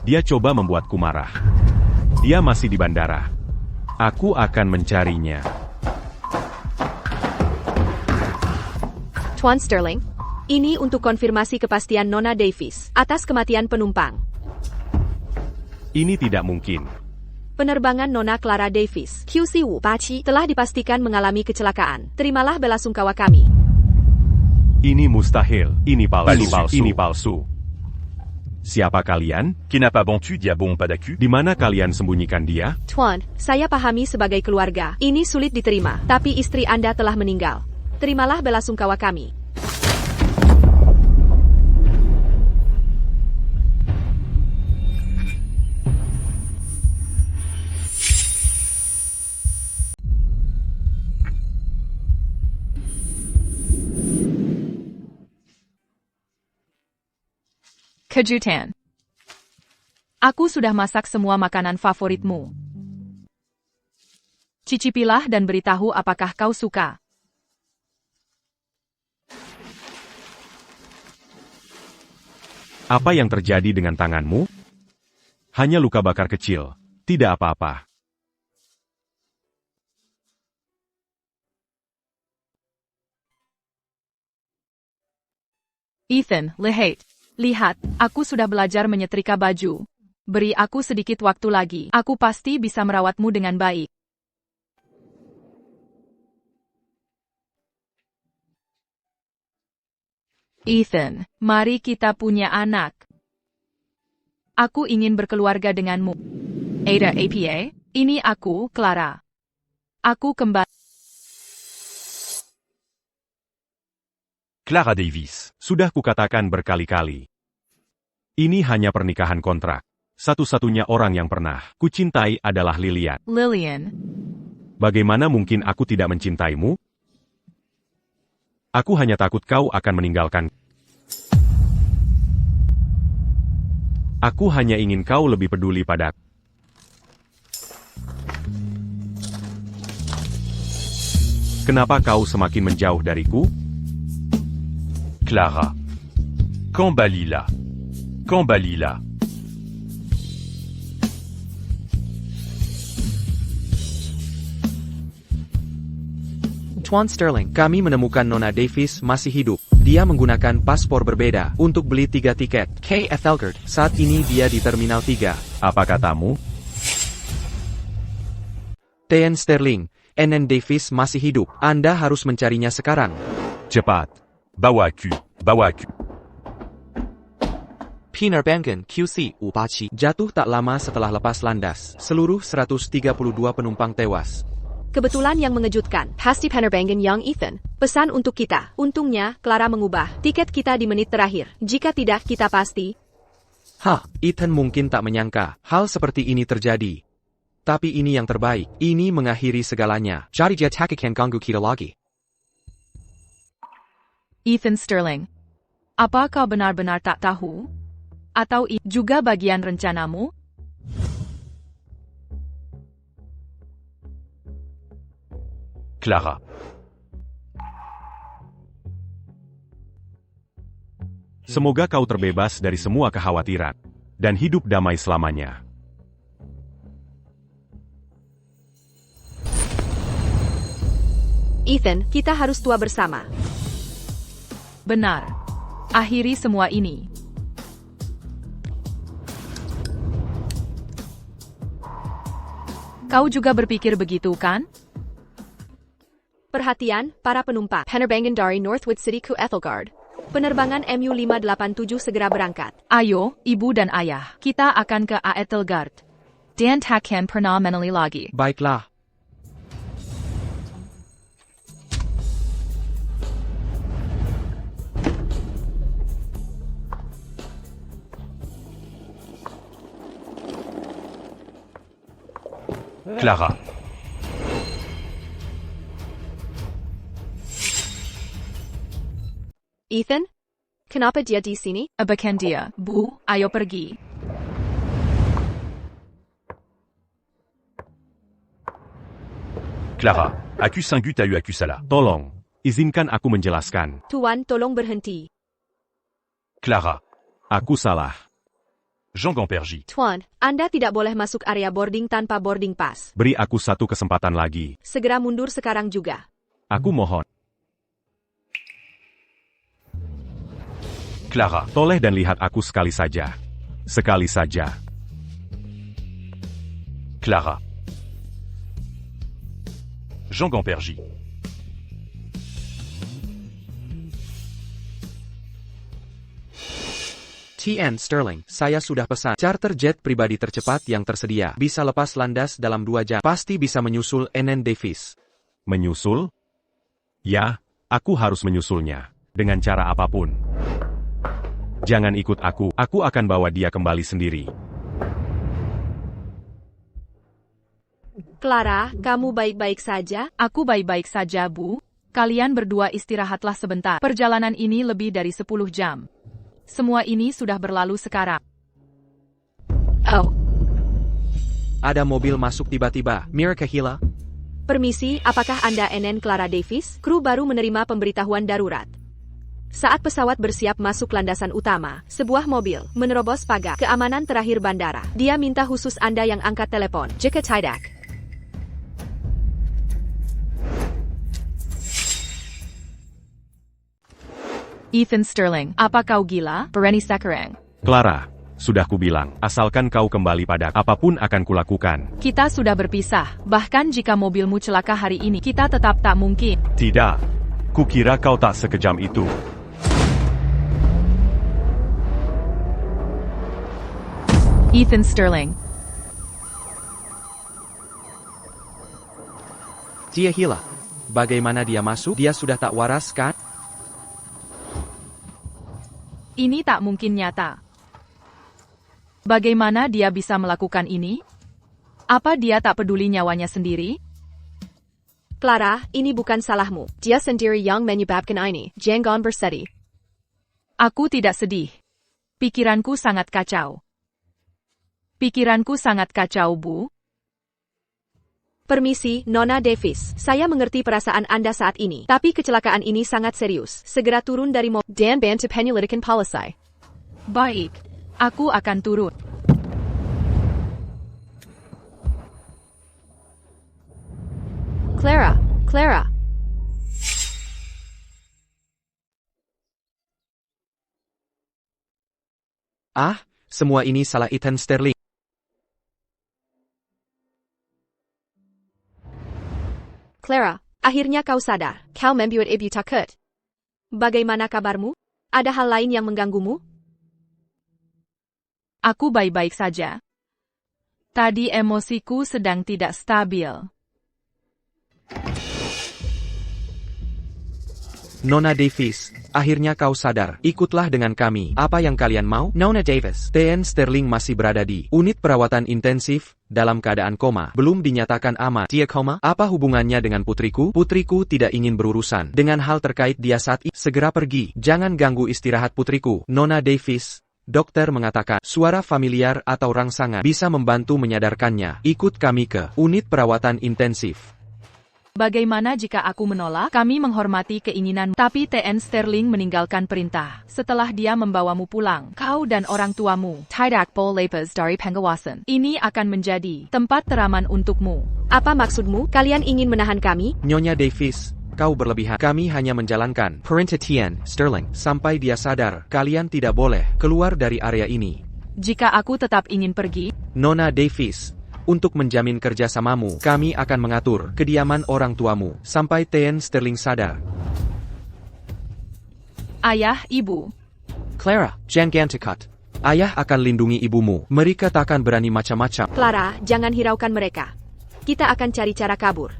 Dia coba membuatku marah. Dia masih di bandara. Aku akan mencarinya. Tuan Sterling, ini untuk konfirmasi kepastian Nona Davis atas kematian penumpang. Ini tidak mungkin. Penerbangan Nona Clara Davis, QC Ubachi, telah dipastikan mengalami kecelakaan. Terimalah belasungkawa kami. Ini mustahil. Ini palsu. Palsu. Ini palsu. Siapa kalian? Qui n'a pas bon tu, dia bon pas d'accu. Di mana kalian sembunyikan dia? Tuan, saya pahami sebagai keluarga. Ini sulit diterima, tapi istri Anda telah meninggal. Terimalah belasungkawa kami. Kejutan. Aku sudah masak semua makanan favoritmu. Cicipilah dan beritahu apakah kau suka. Apa yang terjadi dengan tanganmu? Hanya luka bakar kecil. Tidak apa-apa. Ethan, lihat, aku sudah belajar menyetrika baju. Beri aku sedikit waktu lagi. Aku pasti bisa merawatmu dengan baik. Ethan, mari kita punya anak. Aku ingin berkeluarga denganmu. Ada APA, ini aku, Clara. Aku kembali. Clara Davis. Sudah kukatakan berkali-kali. Ini hanya pernikahan kontrak. Satu-satunya orang yang pernah kucintai adalah Lilian. Lillian, Bagaimana mungkin aku tidak mencintaimu? Aku hanya takut kau akan meninggalkan. Aku hanya ingin kau lebih peduli padaku. Kenapa kau semakin menjauh dariku? Clara. Kambalila. Kambalila. Tuan Sterling, kami menemukan Nona Davis masih hidup. Dia menggunakan paspor berbeda untuk beli 3 tiket. KF Elgert, saat ini dia di Terminal 3. Apa katamu? TN Sterling, NN Davis masih hidup. Anda harus mencarinya sekarang. Cepat. Bawa Q. Bawa Q. Penerbangan QC Ubachi jatuh tak lama setelah lepas landas. Seluruh 132 penumpang tewas. Kebetulan yang mengejutkan, pasti penerbangan yang Ethan. Pesan untuk kita. Untungnya, Clara mengubah tiket kita di menit terakhir. Jika tidak, kita pasti. Ethan mungkin tak menyangka hal seperti ini terjadi. Tapi ini yang terbaik. Ini mengakhiri segalanya. Jadi dia tak akan ganggu kita lagi. Ethan Sterling. Apa kau benar-benar tak tahu? Atau juga bagian rencanamu? Clara. Semoga kau terbebas dari semua kekhawatiran dan hidup damai selamanya. Ethan, kita harus tua bersama. Benar. Akhiri semua ini. Kau juga berpikir begitu kan? Perhatian, para penumpang. Penerbangan dari Northwood City ke Ethelgard. Penerbangan MU587 segera berangkat. Ayo, ibu dan ayah, kita akan ke Aethelgard. Dan takkan pernah meneli lagi. Baiklah. Clara. Ethan? Kenapa dia di sini? Abakan dia, Bu, ayo pergi. Clara. Accus Singut a eu Accusala. Tolong, izinkan aku menjelaskan. Tuan, tolong berhenti. Clara. Aku salah. Jean Gampergy. Tuan, Anda tidak boleh masuk area boarding tanpa boarding pass. Beri aku satu kesempatan lagi. Segera mundur sekarang juga. Aku mohon. Clara. Toleh dan lihat aku sekali saja. Sekali saja. Clara. Jean Gampergy. TN Sterling, saya sudah pesan charter jet pribadi tercepat yang tersedia. Bisa lepas landas dalam 2 jam. Pasti bisa menyusul NN Davis. Menyusul? Ya, aku harus menyusulnya. Dengan cara apapun. Jangan ikut aku akan bawa dia kembali sendiri. Clara, kamu baik-baik saja? Aku baik-baik saja, Bu. Kalian berdua istirahatlah sebentar. Perjalanan ini lebih dari 10 jam. Semua ini sudah berlalu sekarang. Oh, Ada mobil masuk tiba-tiba. Mira Kahila? permisi, apakah Anda NN Clara Davis? Kru baru menerima pemberitahuan darurat. Saat pesawat bersiap masuk landasan utama, sebuah mobil menerobos pagar keamanan terakhir bandara. Dia minta khusus Anda yang angkat telepon jika tidak. Ethan Sterling, apa kau gila? Berani sekarang. Clara, sudah kubilang, asalkan kau kembali pada apapun akan kulakukan. Kita sudah berpisah. Bahkan jika mobilmu celaka hari ini, kita tetap tak mungkin. Tidak, kukira kau tak sekejam itu. Ethan Sterling. Dia Hila. Bagaimana dia masuk? Dia sudah tak waras kan? Ini tak mungkin nyata. Bagaimana dia bisa melakukan ini? Apa dia tak peduli nyawanya sendiri? Clara, ini bukan salahmu. Dia sendiri yang menyebabkan ini. Jangan bersedih. Aku tidak sedih. Pikiranku sangat kacau. Pikiranku sangat kacau, Bu. Permisi, Nona Davis. Saya mengerti perasaan Anda saat ini. Tapi kecelakaan ini sangat serius. Segera turun dari mobil dan bantu penyelidikan polisi. Baik. Aku akan turun. Clara, Clara. Ah, semua ini salah Ethan Sterling. Clara, akhirnya kau sadar. Kau membuat ibu takut. Bagaimana kabarmu? Ada hal lain yang mengganggumu? Aku baik-baik saja. Tadi emosiku sedang tidak stabil. Nona Davis, akhirnya kau sadar. Ikutlah dengan kami. Apa yang kalian mau? Nona Davis. TN Sterling masih berada di unit perawatan intensif, dalam keadaan koma. Belum dinyatakan aman. Dia koma? Apa hubungannya dengan putriku? Putriku tidak ingin berurusan dengan hal terkait dia saat ini. Segera pergi. Jangan ganggu istirahat putriku. Nona Davis. Dokter mengatakan, suara familiar atau rangsangan bisa membantu menyadarkannya. Ikut kami ke unit perawatan intensif. Bagaimana jika aku menolak? Kami menghormati keinginanmu. Tapi TN Sterling meninggalkan perintah. Setelah dia membawamu pulang, kau dan orang tuamu, tidak boleh lepas dari pengawasan. Ini akan menjadi tempat teraman untukmu. Apa maksudmu? Kalian ingin menahan kami? Nyonya Davis, kau berlebihan. Kami hanya menjalankan perintah TN Sterling. Sampai dia sadar, kalian tidak boleh keluar dari area ini. Jika aku tetap ingin pergi, Nona Davis, Untuk menjamin kerjasamamu, kami akan mengatur kediaman orang tuamu sampai Tien Sterling sadar. Ayah, Ibu. Clara, jangan gantikat. Ayah akan lindungi ibumu. Mereka takkan berani macam-macam. Clara, jangan hiraukan mereka. Kita akan cari cara kabur.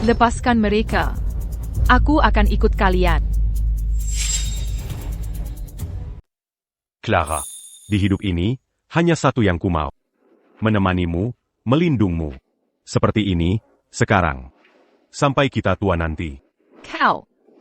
Lepaskan mereka. Aku akan ikut kalian. Clara, di hidup ini, hanya satu yang kumau. Menemanimu, melindungmu. Seperti ini, sekarang. Sampai kita tua nanti.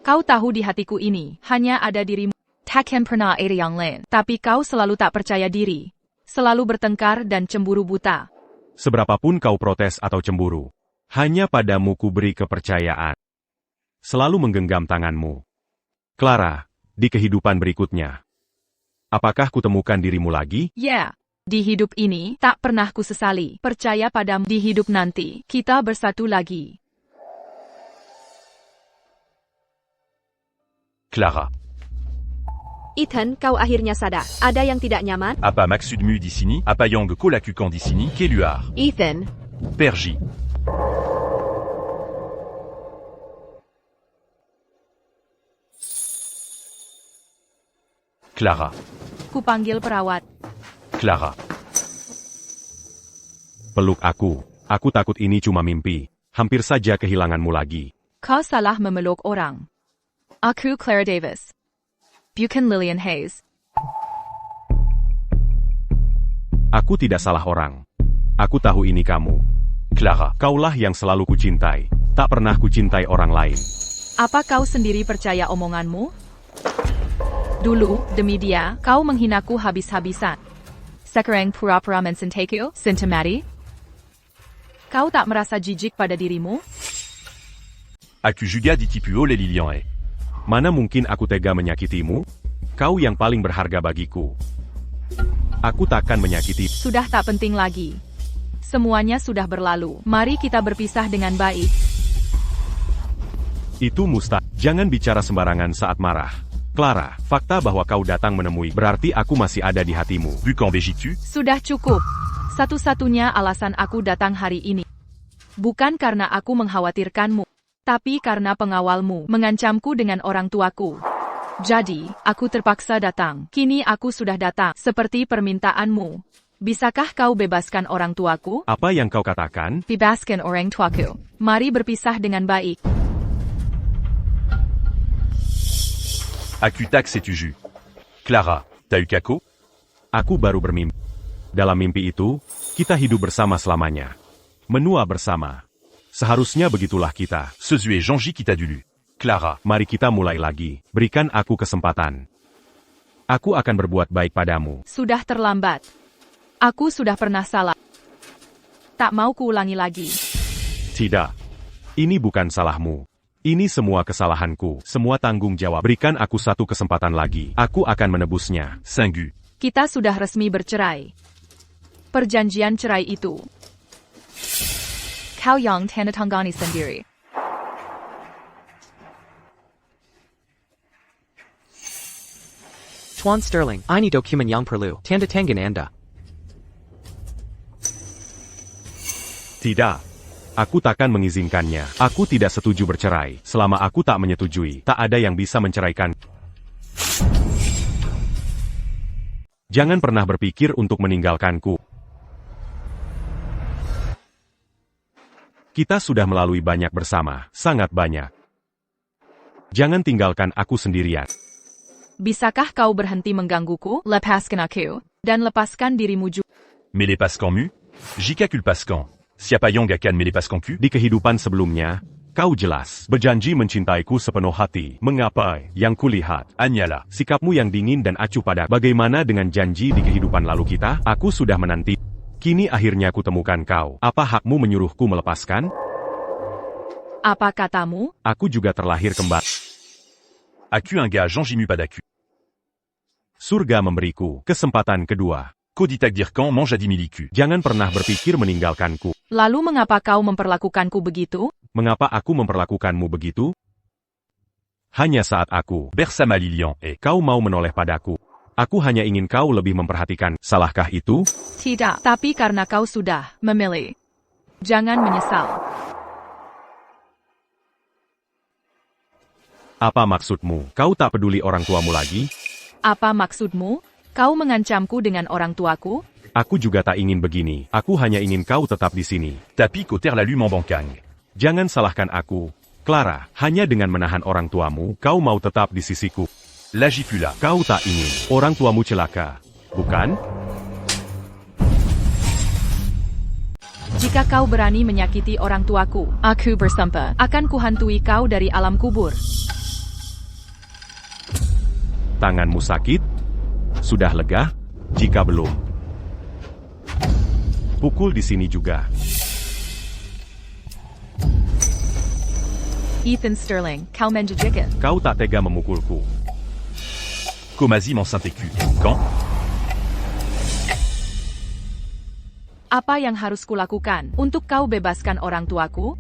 Kau tahu di hatiku ini, hanya ada dirimu. Takkan pernah ada yang lain. Tapi kau selalu tak percaya diri. Selalu bertengkar dan cemburu buta. Seberapapun kau protes atau cemburu, hanya padamu ku beri kepercayaan. Selalu menggenggam tanganmu. Clara, di kehidupan berikutnya. Apakah kutemukan dirimu lagi? Ya. Di hidup ini, tak pernah ku sesali. Percaya padamu di hidup nanti, kita bersatu lagi. Clara. Ethan, kau akhirnya sadar. Ada yang tidak nyaman? Apa Maxudmu dicini, apa Yang Kolakukan dicini, Keluar. Ethan, Perji. Clara. Ku panggil perawat. Clara. Peluk aku. Aku takut ini cuma mimpi. Hampir saja kehilanganmu lagi. Kau salah memeluk orang. Aku Clara Davis. Bukan Lillian Hayes. Aku tidak salah orang. Aku tahu ini kamu. Clara. Kaulah yang selalu kucintai. Tak pernah kucintai orang lain. Apa kau sendiri percaya omonganmu? Dulu, demi dia, kau menghinaku habis-habisan. Sekarang pura-pura mencintai-ku, Sintamati? Kau tak merasa jijik pada dirimu? Aku juga ditipu oleh Lilian Hay. Mana mungkin aku tega menyakitimu? Kau yang paling berharga bagiku. Aku takkan menyakiti. Sudah tak penting lagi. Semuanya sudah berlalu. Mari kita berpisah dengan baik. Itu mustahil. Jangan bicara sembarangan saat marah. Clara, fakta bahwa kau datang menemui berarti aku masih ada di hatimu. Vu qu'en Belgique tu, Sudah cukup. Satu-satunya alasan aku datang hari ini. Bukan karena aku mengkhawatirkanmu, tapi karena pengawalmu mengancamku dengan orang tuaku. Jadi, aku terpaksa datang. Kini aku sudah datang, seperti permintaanmu. Bisakah kau bebaskan orang tuaku? Apa yang kau katakan? Bebaskan orang tuaku. Mari berpisah dengan baik. Aku tak setuju. Clara, t'as eu kako? Aku baru bermimpi. Dalam mimpi itu, kita hidup bersama selamanya. Menua bersama. Seharusnya begitulah kita. Cezu est Jean-J qui t'a dulu. Clara. Mari kita mulai lagi. Berikan aku kesempatan. Aku akan berbuat baik padamu. Sudah terlambat. Aku sudah pernah salah. Tak mau kuulangi lagi. Tidak. Ini bukan salahmu. Ini semua kesalahanku. Semua tanggung jawab. Berikan aku satu kesempatan lagi. Aku akan menebusnya. Singu. Kita sudah resmi bercerai. Perjanjian cerai itu. Kau yang tandatangani sendiri. Tuan Sterling, ini dokumen yang perlu tanda tangan Anda. Tidak. Aku takkan mengizinkannya. Aku tidak setuju bercerai. Selama aku tak menyetujui, tak ada yang bisa menceraikan. Jangan pernah berpikir untuk meninggalkanku. Kita sudah melalui banyak bersama, sangat banyak. Jangan tinggalkan aku sendirian. Bisakah kau berhenti menggangguku? Lepaskan aku. Dan lepaskan dirimu juga. Mais les pascans mu? Jika kul pascan. Siapa yang akan me les pascans ku? Di kehidupan sebelumnya, kau jelas berjanji mencintaiku sepenuh hati. Mengapa? Yang kulihat, Anyala. sikapmu yang dingin dan acuh pada. Bagaimana dengan janji di kehidupan lalu kita? Aku sudah menanti. Kini akhirnya kutemukan kau. Apa hakmu menyuruhku melepaskan? Apa katamu? Aku juga terlahir kembali. Aku un gars Jean-J mu pas d'acu. Surga memberiku kesempatan kedua. Koditak dire quand mange à 10 miliku. Jangan pernah berpikir meninggalkanku. Lalu mengapa kau memperlakukanku begitu? Mengapa aku memperlakukanmu begitu? Hanya saat aku, Bersama Lilian et kau mau menoleh padaku. Aku hanya ingin kau lebih memperhatikan. Salahkah itu? Tidak, tapi karena kau sudah memilih. Jangan menyesal. Apa maksudmu? Kau tak peduli orang tuamu lagi? Apa maksudmu? Kau mengancamku dengan orang tuaku? Aku juga tak ingin begini. Aku hanya ingin kau tetap di sini. Tapi Cotter l'allume en bancang. Jangan salahkan aku. Clara, hanya dengan menahan orang tuamu, kau mau tetap di sisiku. Là j'y plus là. Kau tak ingin orang tuamu celaka, bukan? Jika kau berani menyakiti orang tuaku, aku bersumpah akan kuhantui kau dari alam kubur. Tanganmu sakit? Sudah lega? Jika belum, pukul di sini juga. Ethan Sterling, kau menjijikan. Kau tak tega memukulku. Comazim en Saint-Écu. Quand? Apa yang harus kulakukan untuk kau bebaskan orang tuaku?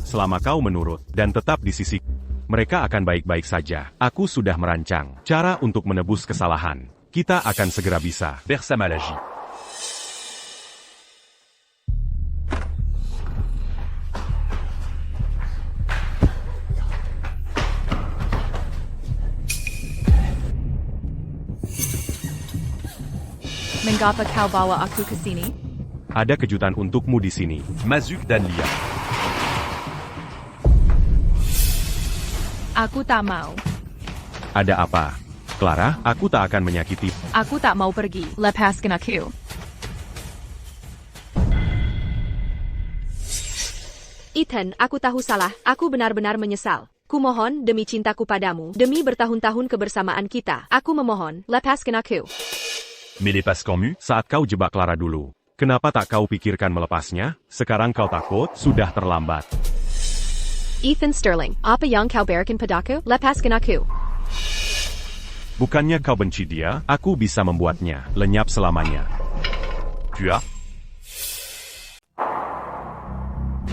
Selama kau menurut dan tetap di sisi, mereka akan baik-baik saja. Aku sudah merancang cara untuk menebus kesalahan. Kita akan segera bisa. Versa Malagie. Mengapa kau bawa aku ke sini? Ada kejutan untukmu di sini. Mazuk dan Lia. Aku tak mau. Ada apa? Clara, aku tak akan menyakiti. Aku tak mau pergi. Lepaskan aku. Ethan, aku tahu salah. Aku benar-benar menyesal. Kumohon, demi cintaku padamu, demi bertahun-tahun kebersamaan kita, aku memohon, lepaskan aku. Mais les Pascans mu? Saat kau jebak Clara dulu, kenapa tak kau pikirkan melepasnya? Sekarang kau takut? Sudah terlambat. Ethan Sterling, apa yang kau berikan padaku? Lepaskan aku. Bukannya kau benci dia, aku bisa membuatnya lenyap selamanya. Tu as?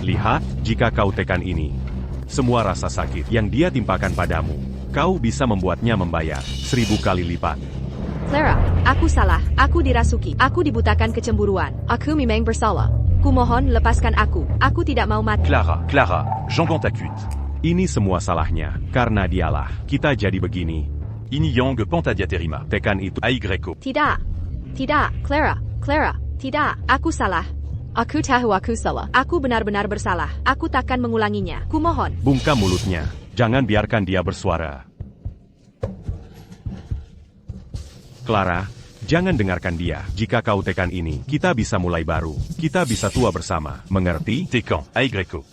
Lihat, jika kau tekan ini, semua rasa sakit yang dia timpakan padamu, kau bisa membuatnya membayar 1000 kali lipat. Clara, aku salah. Aku dirasuki. Aku dibutakan kecemburuan. Aku memang bersalah. Kumohon, lepaskan aku. Aku tidak mau mati. Clara, j'entends ta cuite. Ini semua salahnya, karena dialah. Kita jadi begini. Ini yang pentadiaterima. Tekan itu Aigreko. Tidak. Tidak, Clara. Clara, tidak. Aku salah. Aku tahu aku salah. Aku benar-benar bersalah. Aku takkan mengulanginya. Kumohon. Bungkam mulutnya. Jangan biarkan dia bersuara. Clara, jangan dengarkan dia. Jika kau tekan ini, kita bisa mulai baru. Kita bisa tua bersama. Mengerti? Tekan. Aigreko.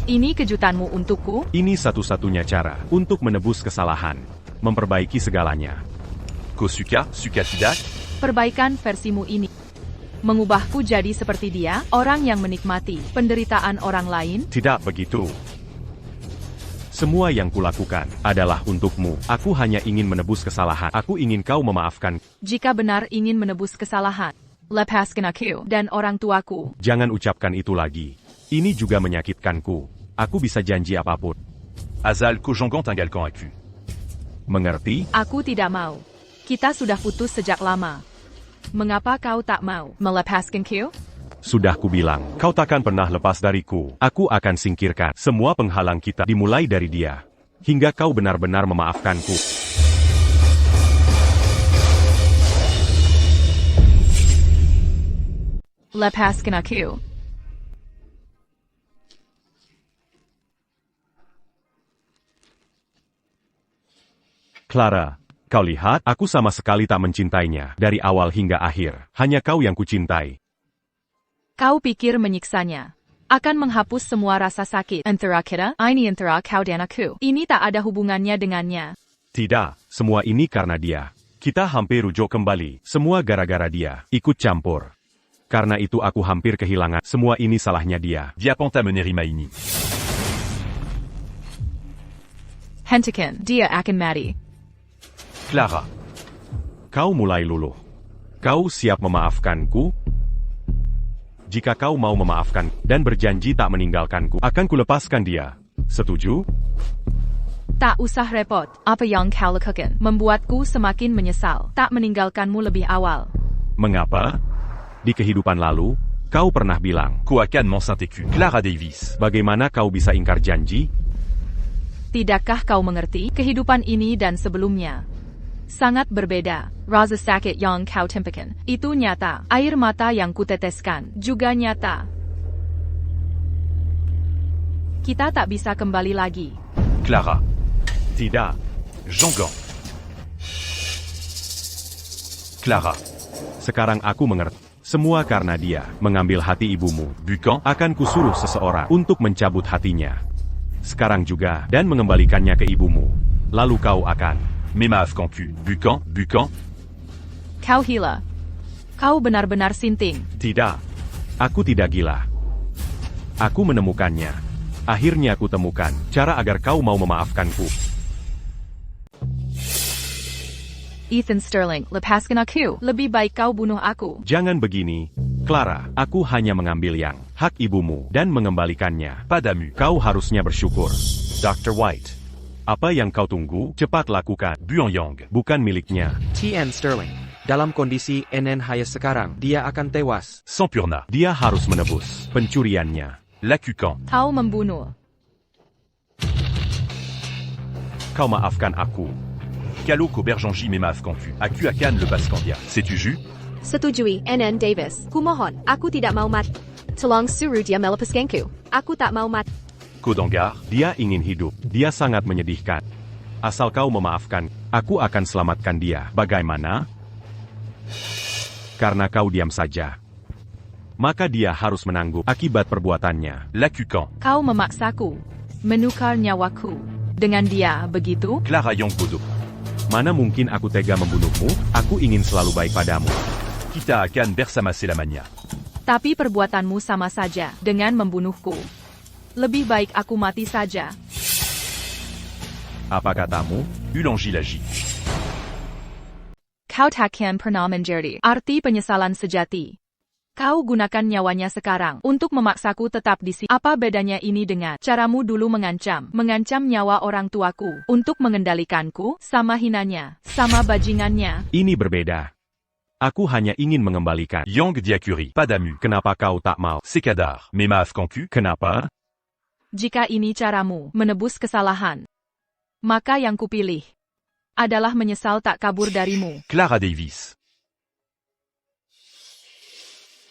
Ini kejutanmu untukku? Ini satu-satunya cara untuk menebus kesalahan. Memperbaiki segalanya. Kosuka, Sukatidak. Perbaikan versimu ini. Mengubahku jadi seperti dia, orang yang menikmati penderitaan orang lain? Tidak begitu. Semua yang kulakukan adalah untukmu. Aku hanya ingin menebus kesalahan. Aku ingin kau memaafkan. Jika benar ingin menebus kesalahan, lepaskan aku dan orang tuaku. Jangan ucapkan itu lagi. Ini juga menyakitkanku. Aku bisa janji apapun. Azal Kojongan tinggalkan aku. Mengerti? Aku tidak mau. Kita sudah putus sejak lama. Mengapa kau tak mau melepaskanku? Sudah kubilang, kau takkan pernah lepas dariku. Aku akan singkirkan semua penghalang kita dimulai dari dia. Hingga kau benar-benar memaafkanku. Lepaskan aku. Clara, kau lihat, aku sama sekali tak mencintainya. Dari awal hingga akhir, hanya kau yang kucintai. Kau pikir menyiksanya akan menghapus semua rasa sakit antara kita? Ini antara kau dan aku. Ini tak ada hubungannya dengannya. Tidak, semua ini karena dia. Kita hampir rujuk kembali. Semua gara-gara dia. Ikut campur. Karena itu aku hampir kehilangan. Semua ini salahnya dia. Dia pentamenerima ini. Hentikan, dia akan mati. Clara. Kau mulai luluh. Kau siap memaafkanku? Jika kau mau memaafkan dan berjanji tak meninggalkanku, akan kulepaskan dia. Setuju? Tak usah repot, apa yang kau lakukan membuatku semakin menyesal tak meninggalkanmu lebih awal. Mengapa? Di kehidupan lalu, kau pernah bilang, Koakan Saint-Écu, Clara Davis. bagaimana kau bisa ingkar janji? Tidakkah kau mengerti kehidupan ini dan sebelumnya? Sangat berbeda. Rasa sakit yang kau timpakan, itu nyata. Air mata yang kuteteskan, juga nyata. Kita tak bisa kembali lagi. Clara. Tidak. Jean Gant. Clara. Sekarang aku mengerti. Semua karena dia mengambil hati ibumu. Bucan. Akan kusuruh seseorang untuk mencabut hatinya. Sekarang juga, dan mengembalikannya ke ibumu. Lalu kau akan. Mais maafkan ku. Bucan. Kau gila. Kau benar-benar sinting. Tidak. Aku tidak gila. Aku menemukannya. Akhirnya aku temukan cara agar kau mau memaafkanku. Ethan Sterling, lepaskan aku. Lebih baik kau bunuh aku. Jangan begini, Clara. Aku hanya mengambil yang hak ibumu dan mengembalikannya. Padamu. Kau harusnya bersyukur. Dr. White. Apa yang kau tunggu? Cepat lakukan. Buanyang. Bukan miliknya. TN Sterling. Dalam kondisi NN Hayes sekarang, dia akan tewas. Sampurna. Dia harus menebus pencuriannya. Lacucan. Kau membunuh. Kau maafkan aku. Kaloko Bergenji mais maafkan ku. Aku akan lepaskan dia. Sais-tu ju? Setujui, NN Davis. Kumohon, aku tidak mau mati. Tolong suruh dia melepaskanku. Aku tak mau mati. Kodangar. Dia ingin hidup. Dia sangat menyedihkan. Asal kau memaafkan, aku akan selamatkan dia. Bagaimana? Karena kau diam saja. Maka dia harus menanggung akibat perbuatannya. Lacucan. Kau memaksaku. Menukar nyawaku. Dengan dia, begitu? Clara Yang Bodo. Mana mungkin aku tega membunuhmu? Aku ingin selalu baik padamu. Kita akan bersama selamanya. Tapi perbuatanmu sama saja dengan membunuhku. Lebih baik aku mati saja. Apa katamu? Ulangi lagi. Kau takkan pernah menjadi arti penyesalan sejati. Kau gunakan nyawanya sekarang untuk memaksaku tetap di sini. Apa bedanya ini dengan caramu dulu mengancam nyawa orang tuaku untuk mengendalikanku? Sama hinanya, sama bajingannya. Ini berbeda. Aku hanya ingin mengembalikan. Yang Diakuri. Padamu. Kenapa kau tak mau? Sekadar. Mais maafkan ku. Kenapa? Jika ini caramu menebus kesalahan, maka yang kupilih adalah menyesal tak kabur darimu. Clara Davis.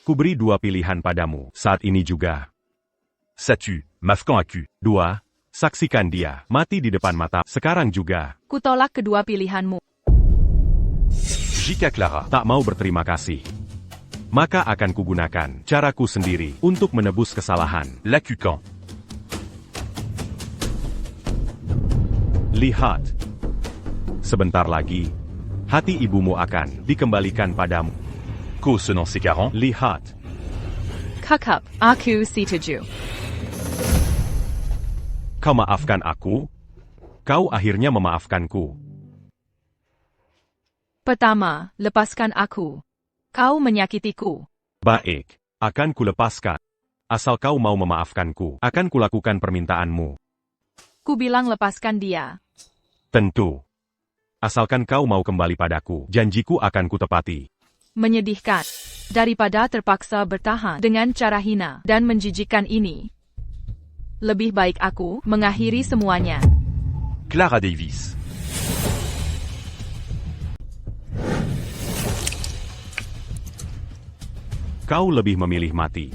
Kuberi dua pilihan padamu saat ini juga. Sais-tu, maafkan aku. 2. Saksikan dia mati di depan mata sekarang juga. Kutolak kedua pilihanmu. Jika Clara. Tak mau berterima kasih. Maka akan kugunakan caraku sendiri untuk menebus kesalahan. Lacucan. Lihat. Sebentar lagi, hati ibumu akan dikembalikan padamu. Ko senang sekarang. Lihat. Kakap, aku setuju. Kau maafkan aku? Kau akhirnya memaafkanku. Pertama, lepaskan aku. Kau menyakitiku. Baik, akan kulepaskan. Asal kau mau memaafkanku, akan kulakukan permintaanmu. Ku bilang lepaskan dia. Tentu. Asalkan kau mau kembali padaku, janjiku akan kutepati. Menyedihkan. Daripada terpaksa bertahan dengan cara hina dan menjijikkan ini. Lebih baik aku mengakhiri semuanya. Clara Davis. Kau lebih memilih mati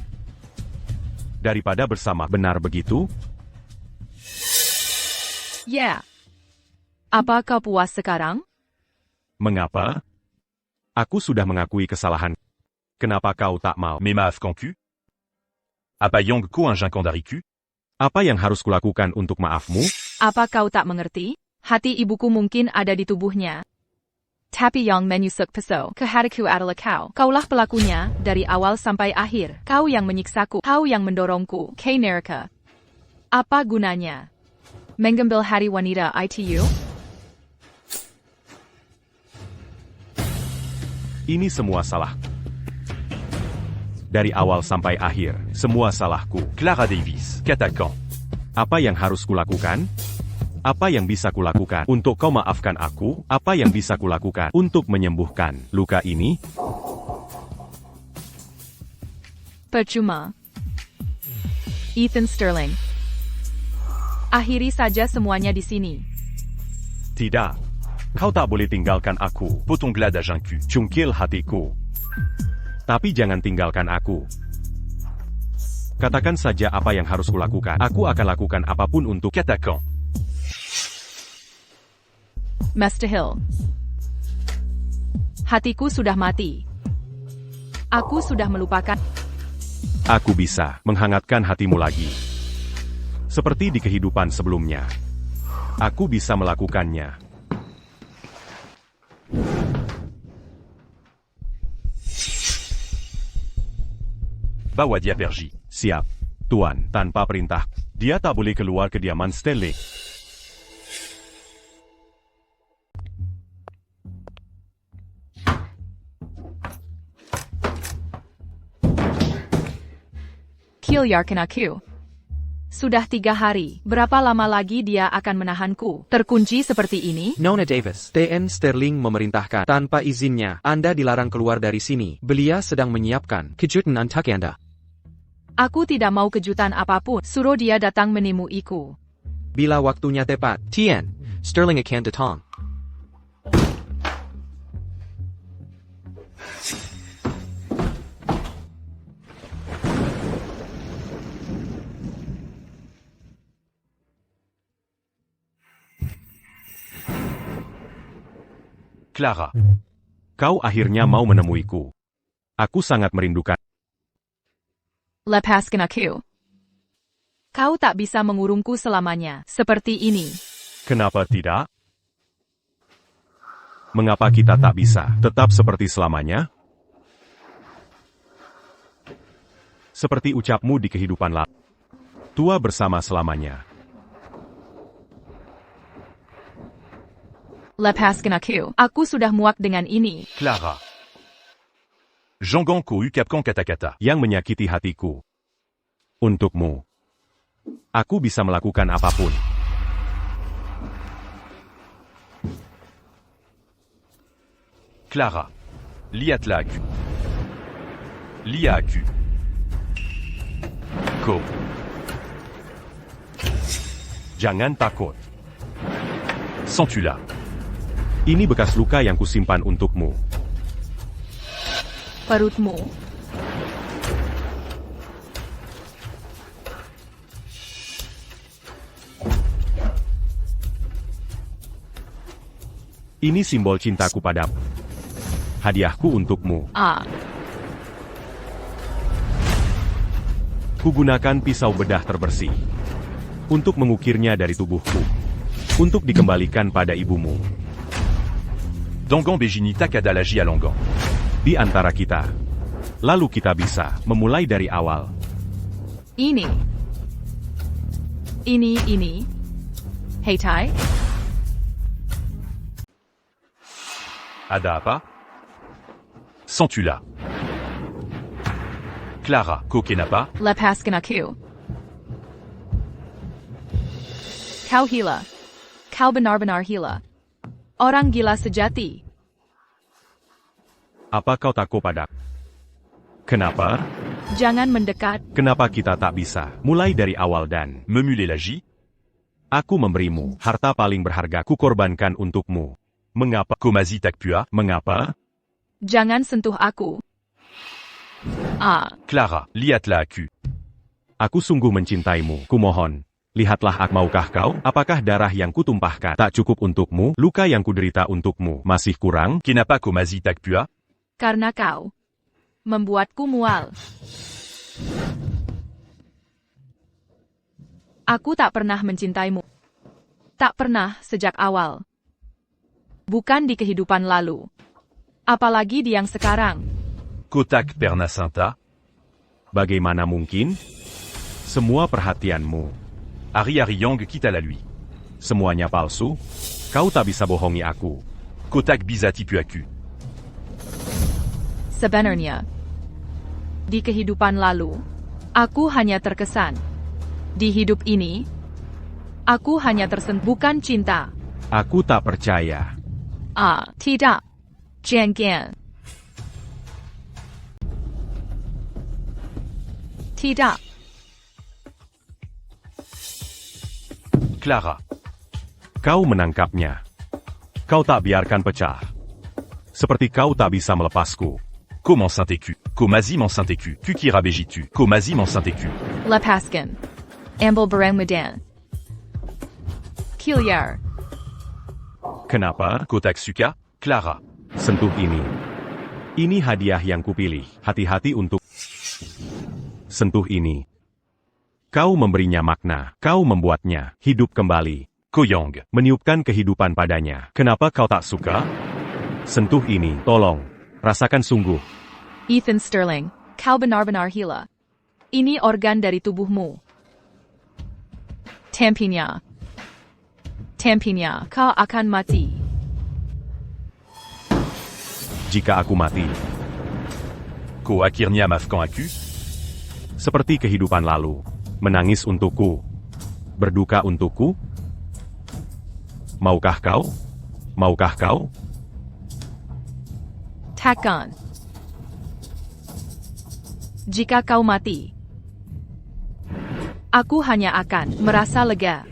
daripada bersama, benar begitu? Ya. Apa kau puas sekarang? Mengapa? Aku sudah mengakui kesalahan. Kenapa kau tak mau? Mais maafkan ku. Apa yang ko injinkan dariku? Apa yang harus kulakukan untuk maafmu? Apa kau tak mengerti? Hati ibuku mungkin ada di tubuhnya. Tapi yang menusuk peso ke hatiku adalah kau. Kaulah pelakunya dari awal sampai akhir. Kau yang menyiksaku. Kau yang mendorongku ke neraka. Apa gunanya? Mengambil hati wanita itu? Ini semua salah. Dari awal sampai akhir, semua salahku. Clara Davis, qu'attaquant. Apa yang harus kulakukan? Apa yang bisa kulakukan untuk kau maafkan aku? Apa yang bisa kulakukan untuk menyembuhkan luka ini? Percuma. Ethan Sterling. Akhiri saja semuanya di sini. Tidak. Kau tak boleh tinggalkan aku. Potonglade à Jinku. Cungkil hatiku. Tapi jangan tinggalkan aku. Katakan saja apa yang harus kulakukan. Aku akan lakukan apapun untuk Qu'attaquant. Master Hill. Hatiku sudah mati. Aku sudah melupakan. Aku bisa menghangatkan hatimu lagi. Seperti di kehidupan sebelumnya. Aku bisa melakukannya. Bawadia Perji. Siap, Tuan. Tanpa perintah, dia tak boleh keluar kediaman Stanley. Kilyarkan aku. Sudah 3 hari. Berapa lama lagi dia akan menahanku? Terkunci seperti ini? Nona Davis, TN Sterling memerintahkan. Tanpa izinnya, Anda dilarang keluar dari sini. Beliau sedang menyiapkan kejutan untuk Anda. Aku tidak mau kejutan apapun. Suruh dia datang menemuiku. Bila waktunya tepat, TN Sterling akan datang. Clara. Kau akhirnya mau menemuiku. Aku sangat merindukan. Lepaskan aku. Kau tak bisa mengurungku selamanya. Seperti ini. Kenapa tidak? Mengapa kita tak bisa tetap seperti selamanya? Seperti ucapmu di kehidupan lalu. Tua bersama selamanya. Lepaskan aku. Aku sudah muak dengan ini. Clara. Janganko Ukapkan kata-kata. Yang menyakiti hatiku. Untukmu. Aku bisa melakukan apapun. Clara. Liatla aku. Lia aku. Ko. Jangan takut. Sens-tu là? Ini bekas luka yang kusimpan untukmu. Perutmu. Ini simbol cintaku padamu. Hadiahku untukmu. Kugunakan pisau bedah terbersih. Untuk mengukirnya dari tubuhku. Untuk dikembalikan pada ibumu. Dangan Bejini Takada Lagi à Langan. Di antara kita. Lalu kita bisa memulai dari awal. Ini. Hei Tai. Ada apa? Sens-tu là? Clara. Ko kenapa? Lepaskan aku. Kau hila. Kau benar-benar hila. Orang gila sejati. Apa kau takut padaku? Kenapa? Jangan mendekat. Kenapa kita tak bisa mulai dari awal dan Memule Lagi? aku memberimu harta paling berharga kukorbankan untukmu. Mengapa? Komazi Takpua? Mengapa? Jangan sentuh aku. Clara. Liatla aku. Aku sungguh mencintaimu. Kumohon. Lihatlah maukah kau? Apakah darah yang kutumpahkan tak cukup untukmu? Luka yang kuderita untukmu masih kurang? Kenapa Komazi Takpua? Karena kau membuatku mual. Aku tak pernah mencintaimu. Tak pernah sejak awal. Bukan di kehidupan lalu. Apalagi di yang sekarang. Kotak Pernacinta? Bagaimana mungkin? Semua perhatianmu. Ari Yang quitte la lui. Semuanya palsu? Kau tak bisa bohongi aku. Kotak Bizati Puaku. Sebenarnya, Di kehidupan lalu, aku hanya terkesan. Di hidup ini, aku hanya tersentuh, bukan cinta. Aku tak percaya. Tidak. Jangan. Tidak. Clara. Kau menangkapnya. Kau tak biarkan pecah. Seperti kau tak bisa melepasku. Comment Saint-Écu. Komazi mon Saint-Écu. Kukira Bejitu. Komazi mon Saint-Écu. Lepaskan. Ambil barang medan. Kiliar. Kenapa? Kotaksuka. Clara. Sentuh ini. Ini hadiah yang kupilih. Hati-hati untuk... Sentuh ini. Kau memberinya makna. Kau membuatnya hidup kembali. Koyong. Meniupkan kehidupan padanya. Kenapa kau tak suka? Sentuh ini. Tolong. Rasakan sungguh. Ethan Sterling. Kau benar-benar gila. Ini organ dari tubuhmu. Tampinya. Tampinya. Kau akan mati. Jika aku mati. Ko akhirnya maafkan aku? Seperti kehidupan lalu. Menangis untukku. Berduka untukku. Maukah kau? Maukah kau? Takkan. Jika kau mati, aku hanya akan merasa lega.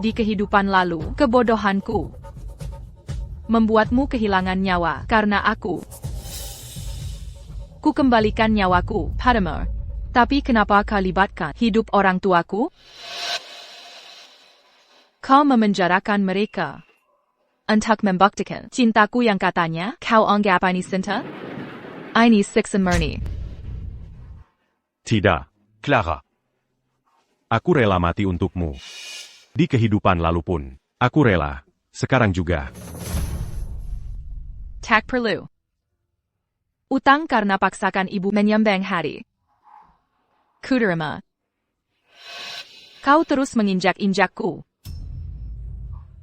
Di kehidupan lalu, kebodohanku membuatmu kehilangan nyawa karena aku. Ku kembalikan nyawaku padamu. Tapi kenapa kau libatkan hidup orang tuaku? Kau memenjarakan mereka untuk membuktikan cintaku yang katanya kau anggap ini cinta? Ini siksa murni. Tidak. Clara. Aku rela mati untukmu. Di kehidupan lalu pun. Aku rela. Sekarang juga. Tak perlu. Utang karena paksakan ibu menyembang hari. Kuterima. Kau terus menginjak-injakku.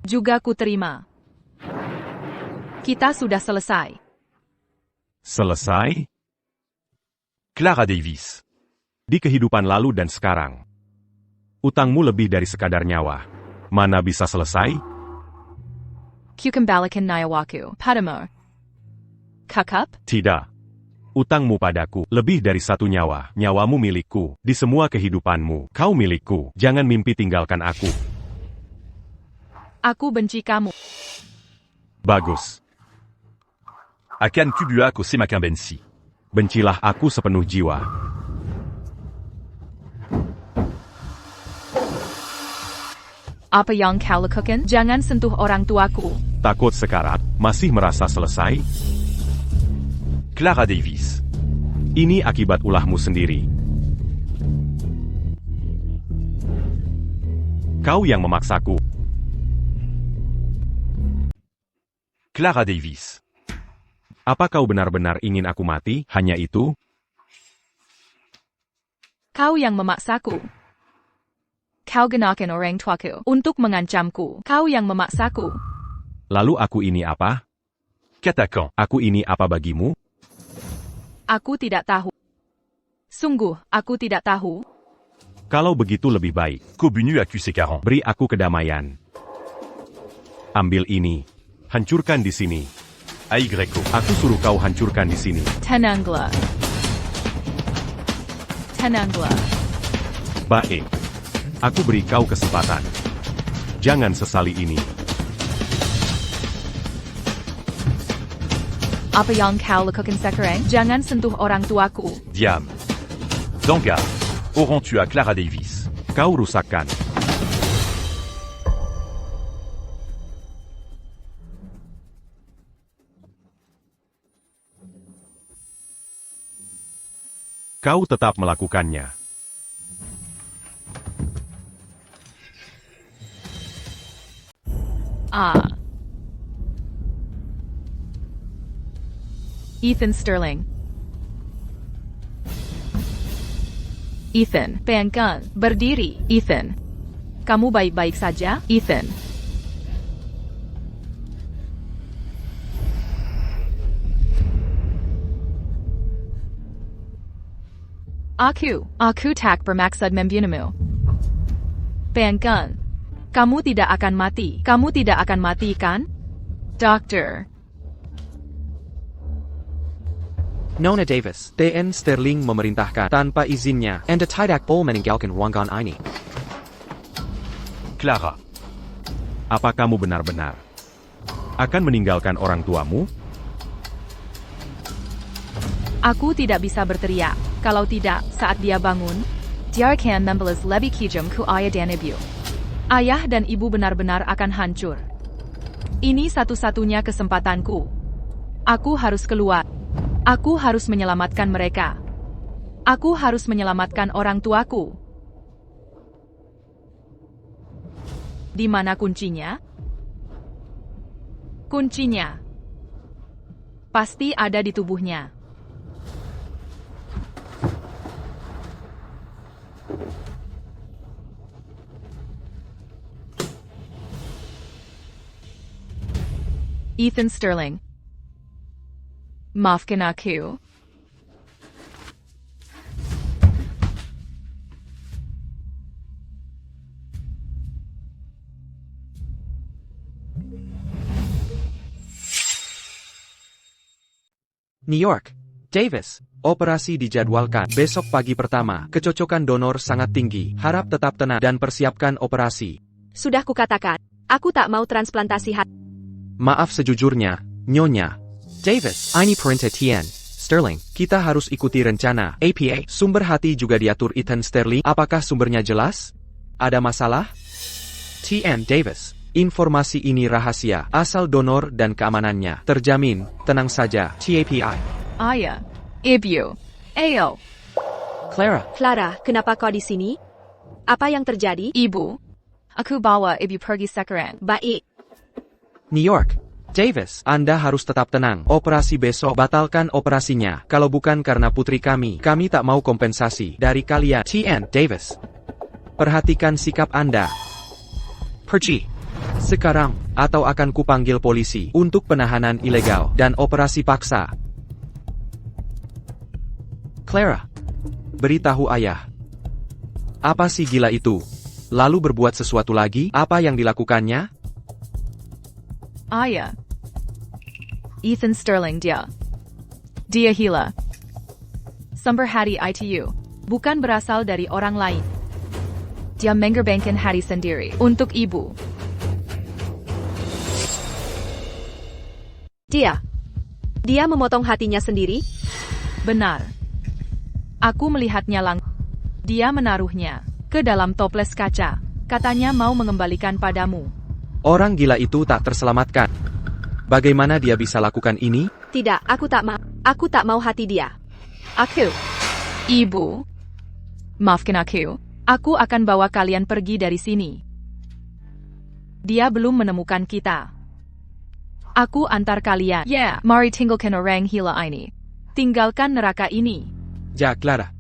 Juga ku terima. Kita sudah selesai. Selesai? Clara Davis. Di kehidupan lalu dan sekarang. Utangmu lebih dari sekadar nyawa. Mana bisa selesai? Kukembalikan nyawaku padamu. Kakap? Tidak. Utangmu padaku lebih dari satu nyawa. Nyawamu milikku. Di semua kehidupanmu, kau milikku. Jangan mimpi tinggalkan aku. Aku benci kamu. Bagus. Akan kubua ko semakin bensi. Bencilah aku sepenuh jiwa. Apa yang kau lakukan? Jangan sentuh orang tuaku. Takut sekarat, masih merasa selesai? Clara Davis. Ini akibat ulahmu sendiri. Kau yang memaksaku. Clara Davis. Apa kau benar-benar ingin aku mati? Hanya itu? Kau yang memaksaku. Kau gunakan orang tuaku untuk mengancamku. Kau yang memaksaku. Lalu aku ini apa? Katakan. Aku ini apa bagimu? Aku tidak tahu. Sungguh, aku tidak tahu. Kalau begitu lebih baik. Ko bunu aku sekarang. Beri aku kedamaian. Ambil ini. Hancurkan di sini. Aigreko. Aku suruh kau hancurkan di sini. Tenanglah. Tenanglah. Baik. Aku beri kau kesempatan. Jangan sesali ini. Apa yang kau lakukan sekarang? Jangan sentuh orang tuaku. Diam. Danga. Auront tua Clara Davis. Kau rusakkan. Kau tetap melakukannya. Ethan Sterling. Ethan, bangun, berdiri, Ethan. Kamu baik-baik saja, Ethan? Aku tak bermaksud membunuhmu. Bangkun. Kamu tidak akan mati. Kamu tidak akan mati, kan? Dokter. Nona Davis, TN Sterling memerintahkan tanpa izinnya, Anda tidak boleh meninggalkan ruangan ini. Clara, Apa kamu benar-benar akan meninggalkan orang tuamu? Aku tidak bisa berteriak. Kalau tidak, saat dia bangun, dia akan membalas lebih kejam ke ayah dan ibu. Ayah dan ibu benar-benar akan hancur. Ini satu-satunya kesempatanku. Aku harus keluar. Aku harus menyelamatkan mereka. Aku harus menyelamatkan orang tuaku. Di mana kuncinya? Kuncinya pasti ada di tubuhnya. Ethan Sterling. Maafkan aku. New York. Davis. Operasi dijadwalkan besok pagi pertama. Kecocokan donor sangat tinggi. Harap tetap tenang dan persiapkan operasi. Sudah kukatakan, aku tak mau transplantasi hati. Maaf sejujurnya, Nyonya Davis. Ini perintah TN Sterling. Kita harus ikuti rencana APA. Sumber hati juga diatur Ethan Sterling. Apakah sumbernya jelas? Ada masalah? TN Davis. Informasi ini rahasia. Asal donor dan keamanannya terjamin. Tenang saja. TAPI. Ayah. Ibu. Ayo. Clara, kenapa kau di sini? Apa yang terjadi? Ibu. Aku bawa ibu pergi sekarang. Baik. New York. Davis, Anda harus tetap tenang. Operasi besok, batalkan operasinya. Kalau bukan karena putri kami tak mau kompensasi dari kalian. TN Davis. Perhatikan sikap Anda. Pergi. Sekarang, atau akan kupanggil polisi untuk penahanan ilegal dan operasi paksa. Clara. Beritahu ayah. Apa sih gila itu? Lalu berbuat sesuatu lagi? Apa yang dilakukannya? Ayah. Ethan Sterling dia. Dia gila. Sumber hati ITU. Bukan berasal dari orang lain. Dia mengorbankan hati sendiri untuk ibu. Dia memotong hatinya sendiri? Benar. Aku melihatnya langsung. Dia menaruhnya ke dalam toples kaca. Katanya mau mengembalikan padamu. Orang gila itu tak terselamatkan. Bagaimana dia bisa lakukan ini? Tidak, aku tak mau hati dia. Aku. Ibu. Maafkan aku. Aku akan bawa kalian pergi dari sini. Dia belum menemukan kita. Aku antar kalian. Mari tinggalkan orang gila ini. Tinggalkan neraka ini. Ja, Clara.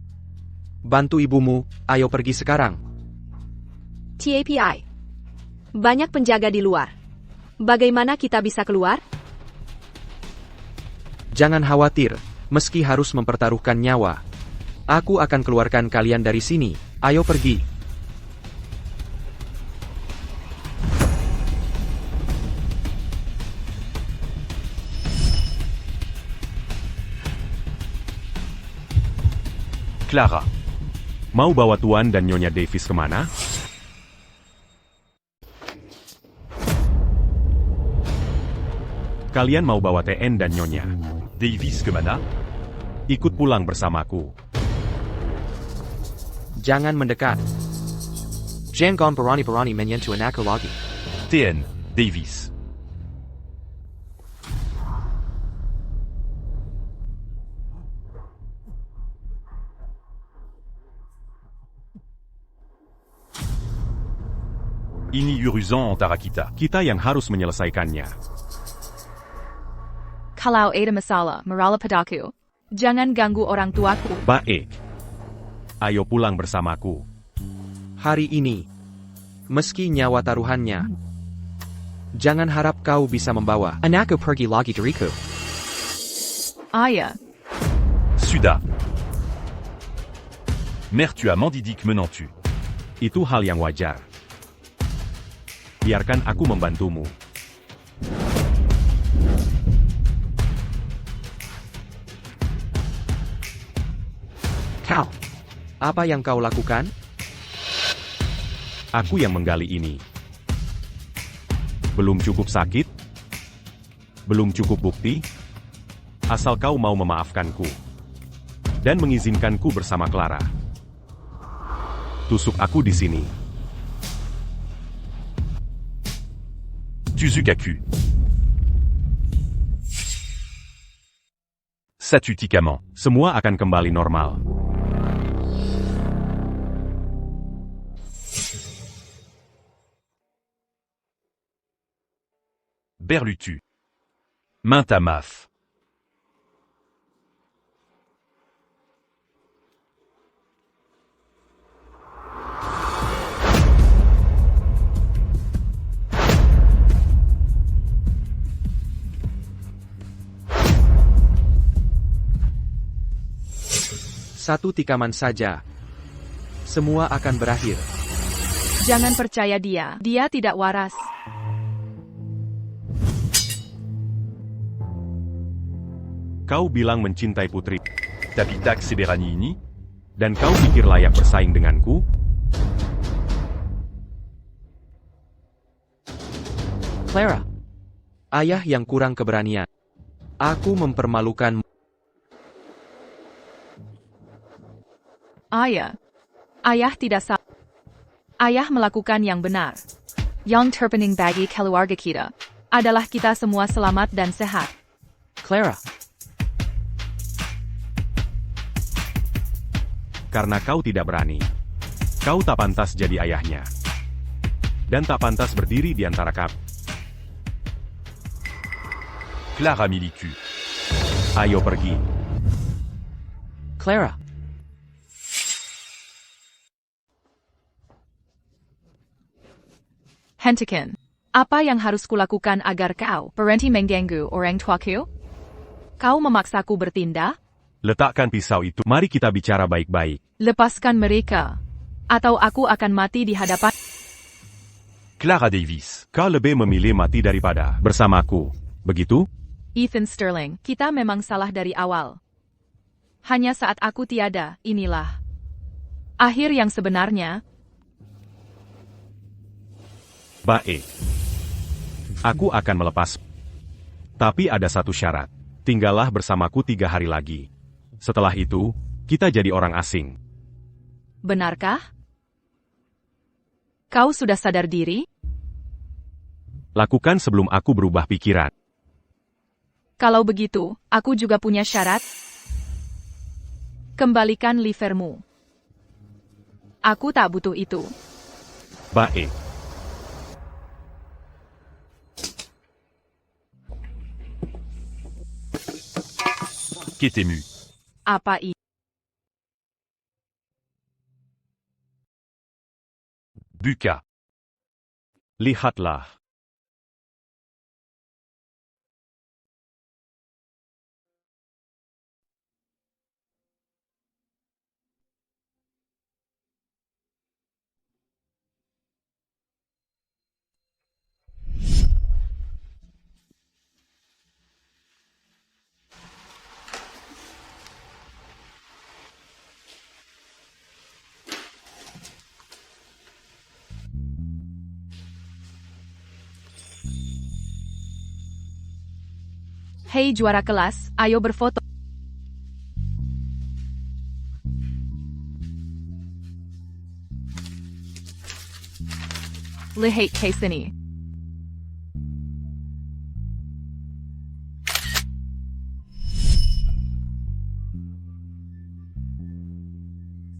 Bantu ibumu, ayo pergi sekarang. TAPI. Banyak penjaga di luar. Bagaimana kita bisa keluar? Jangan khawatir, meski harus mempertaruhkan nyawa. Aku akan keluarkan kalian dari sini. Ayo pergi. Clara, Mau bawa Tuan dan Nyonya Davis kemana? Kalian mau bawa TN dan Nyonya Davis kemana? ikut pulang bersamaku. Jangan mendekat. Jangan berani-berani menyentuh anakku lagi. TN Davis. Ini urusan antara kita. Kita yang harus menyelesaikannya. Kalau ada masalah, maralah padaku. Jangan ganggu orang tuaku. Baik. Ayo pulang bersamaku. Hari ini, meski nyawa taruhannya, jangan harap kau bisa membawa anakku pergi lagi dariku. Ayah. Sudah. Mère, tu as Mandidic menant-tu. Itu hal yang wajar. Biarkan aku membantumu. Kau. Apa yang kau lakukan? Aku yang menggali ini. Belum cukup sakit? Belum cukup bukti? Asal kau mau memaafkanku. Dan mengizinkanku bersama Clara. Tusuk aku di sini. Tuzukaku. Satutikament. Semua akan kembali normal. Berlutu. Mintamaf. Satu tikaman saja. Semua akan berakhir. Jangan percaya dia. Dia tidak waras. Kau bilang mencintai putri, Tapitak Seberani ini. dan kau pikir layak bersaing denganku? Clara. Ayah yang kurang keberanian. Aku mempermalukanmu. Ayah tidak salah. Ayah melakukan yang benar. Yang terpenting bagi keluarga kita adalah kita semua selamat dan sehat. Clara. Karena kau tidak berani. Kau tak pantas jadi ayahnya. Dan tak pantas berdiri di antara kami. Clara Milicu. Ayo pergi. Clara. Hentikan. Apa yang harus kulakukan agar kau berhenti mengganggu orang tuaku? Kau memaksaku bertindak? Letakkan pisau itu. Mari kita bicara baik-baik. Lepaskan mereka. Atau aku akan mati di hadapan. Clara Davis. Kau lebih memilih mati daripada bersamaku. Begitu? Ethan Sterling, kita memang salah dari awal. Hanya saat aku tiada, inilah akhir yang sebenarnya. Baik. Aku akan melepas. Tapi ada satu syarat. Tinggallah bersamaku 3 hari lagi. Setelah itu, kita jadi orang asing. Benarkah? Kau sudah sadar diri? Lakukan sebelum aku berubah pikiran. Kalau begitu, aku juga punya syarat. Kembalikan livermu. Aku tak butuh itu. Baik. Ketemu. Apa ini? Buka. Lihatlah. Hei juara kelas, ayo berfoto. Lihat ke sini.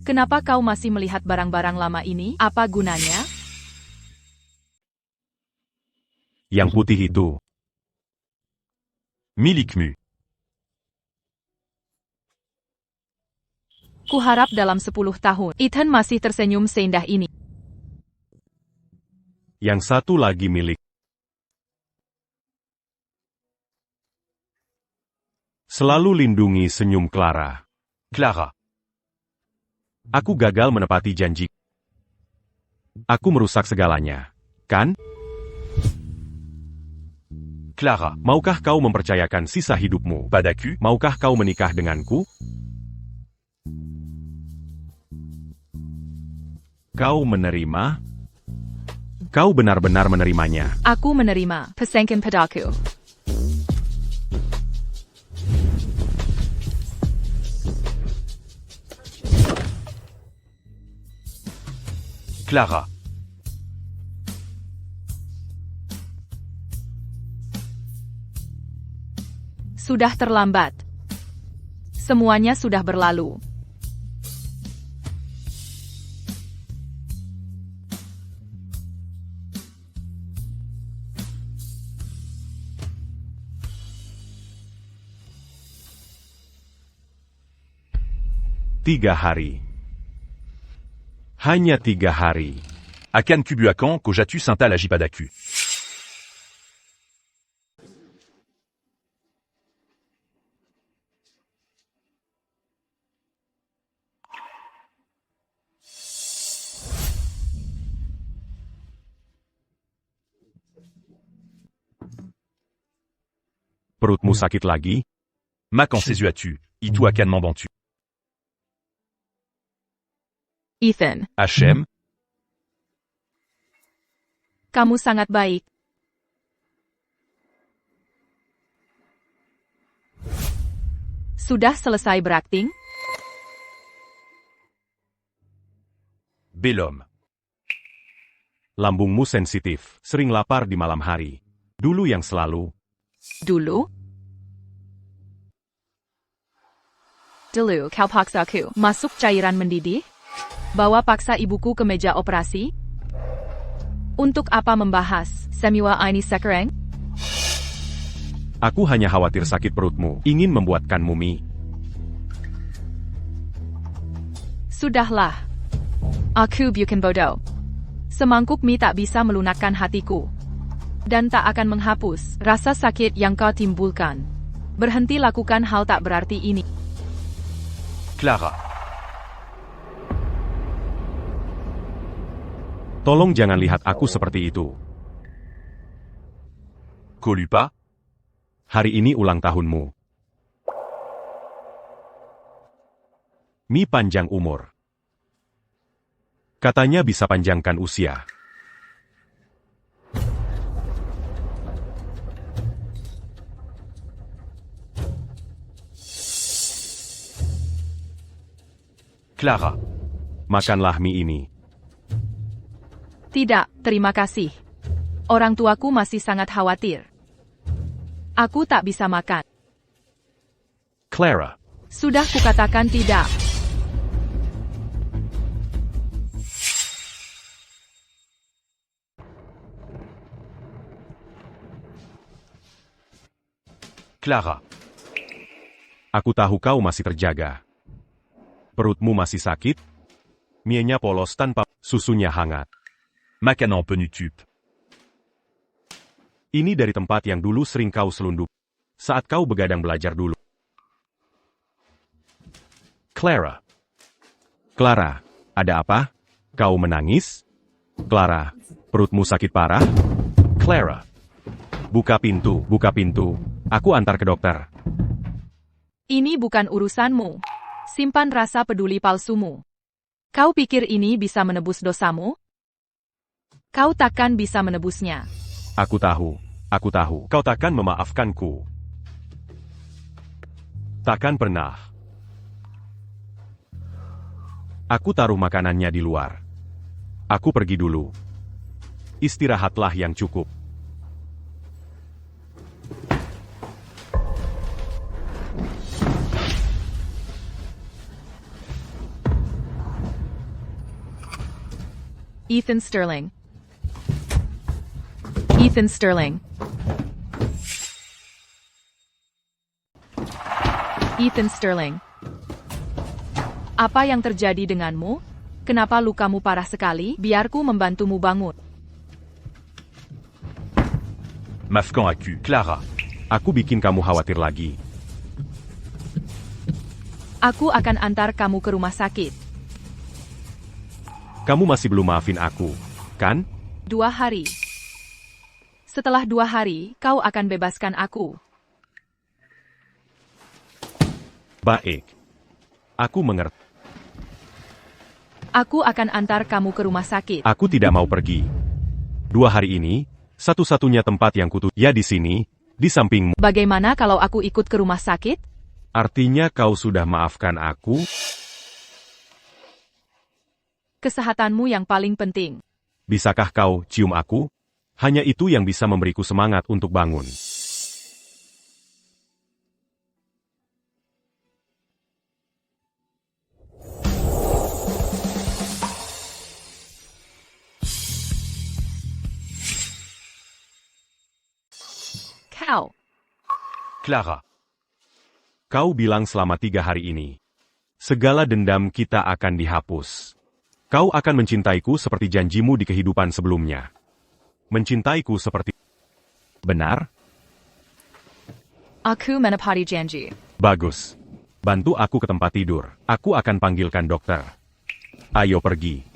Kenapa kau masih melihat barang-barang lama ini? Apa gunanya? Yang putih itu. Milikmu. Kuharap dalam 10 tahun, Ethan masih tersenyum seindah ini. Yang satu lagi milik. Selalu lindungi senyum Clara. Clara. Aku gagal menepati janji. Aku merusak segalanya, kan? Clara, Maukah kau mempercayakan sisa hidupmu? Badaku, Maukah kau menikah denganku? Kau menerima? Kau benar-benar menerimanya. Aku menerima. Pasangkan padaku. Clara, Sudah terlambat. Semuanya sudah berlalu. Tiga hari. Hanya 3 hari. Akan Kubuakan, Kojatu Sintal Ajipadaku. Perutmu sakit lagi? Makan Sesuatu, Itu Akan Mambantu. Ethan, HM, kamu sangat baik. Sudah selesai berakting? Bellum. Lambungmu sensitif, sering lapar di malam hari. Dulu yang selalu. Dulu? Dulu kau paksaku masuk cairan mendidih? Bawa paksa ibuku ke meja operasi? Untuk apa membahas semua ini sekarang? Aku hanya khawatir sakit perutmu, ingin membuatkanmu mie. Sudahlah. Aku bukan bodoh. Semangkuk mie tak bisa melunakkan hatiku. Dan tak akan menghapus rasa sakit yang kau timbulkan. Berhenti lakukan hal tak berarti ini. Clara, Tolong jangan lihat aku seperti itu. Kolupa, Hari ini ulang tahunmu. Mie panjang umur. Katanya bisa panjangkan usia. Clara, Makanlah mie ini. Tidak, terima kasih. Orang tuaku masih sangat khawatir. Aku tak bisa makan. Clara, Sudah kukatakan tidak. Clara, aku tahu kau masih terjaga. Perutmu masih sakit? Mienya polos tanpa susunya hangat. Makanan penutup. Ini dari tempat yang dulu sering kau selundup. Saat kau begadang belajar dulu. Clara. Clara, ada apa? Kau menangis? Clara, perutmu sakit parah? Clara. Buka pintu, buka pintu. Aku antar ke dokter. Ini bukan urusanmu. Simpan rasa peduli palsumu. Kau pikir ini bisa menebus dosamu? Kau takkan bisa menebusnya. Aku tahu. Kau takkan memaafkanku. Takkan pernah. Aku taruh makanannya di luar. Aku pergi dulu. Istirahatlah yang cukup. Ethan Sterling. Ethan Sterling. Ethan Sterling. Apa yang terjadi denganmu? Kenapa lukamu parah sekali? Biarku membantumu bangun. Mafkan Aku, Clara. Aku bikin kamu khawatir lagi. Aku akan antar kamu ke rumah sakit. Kamu masih belum maafin aku, kan? 2 hari. Setelah 2 hari, kau akan bebaskan aku. Baik. Aku mengerti. Aku akan antar kamu ke rumah sakit. Aku tidak mau pergi. 2 hari ini, satu-satunya tempat yang kutu ya di sini, di sampingmu. Bagaimana kalau aku ikut ke rumah sakit? Artinya kau sudah maafkan aku? Kesehatanmu yang paling penting. Bisakah kau cium aku? Hanya itu yang bisa memberiku semangat untuk bangun. Kau. Clara. Kau bilang selama 3 hari ini, segala dendam kita akan dihapus. Kau akan mencintaiku seperti janjimu di kehidupan sebelumnya. Mencintaiku seperti... Benar? Aku menepati janji. Bagus. Bantu aku ke tempat tidur. Aku akan panggilkan dokter. Ayo pergi.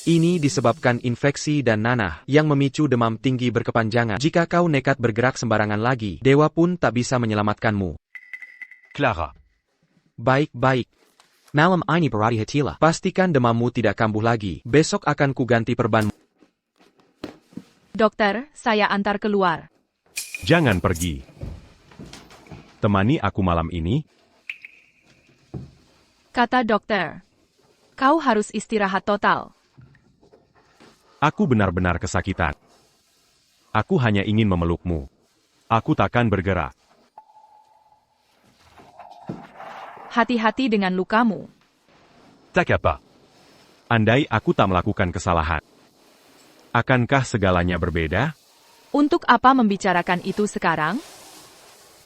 Ini disebabkan infeksi dan nanah yang memicu demam tinggi berkepanjangan. Jika kau nekat bergerak sembarangan lagi, dewa pun tak bisa menyelamatkanmu. Clara. Baik-baik. Malam ini berhati-hatilah. Pastikan demammu tidak kambuh lagi. Besok akan kuganti perbanmu. Dokter, saya antar keluar. Jangan pergi. Temani aku malam ini. Kata dokter. Kau harus istirahat total. Aku benar-benar kesakitan. Aku hanya ingin memelukmu. Aku takkan bergerak. Hati-hati dengan lukamu. T'as qu'à pas. Andai aku tak melakukan kesalahan. Akankah segalanya berbeda? Untuk apa membicarakan itu sekarang?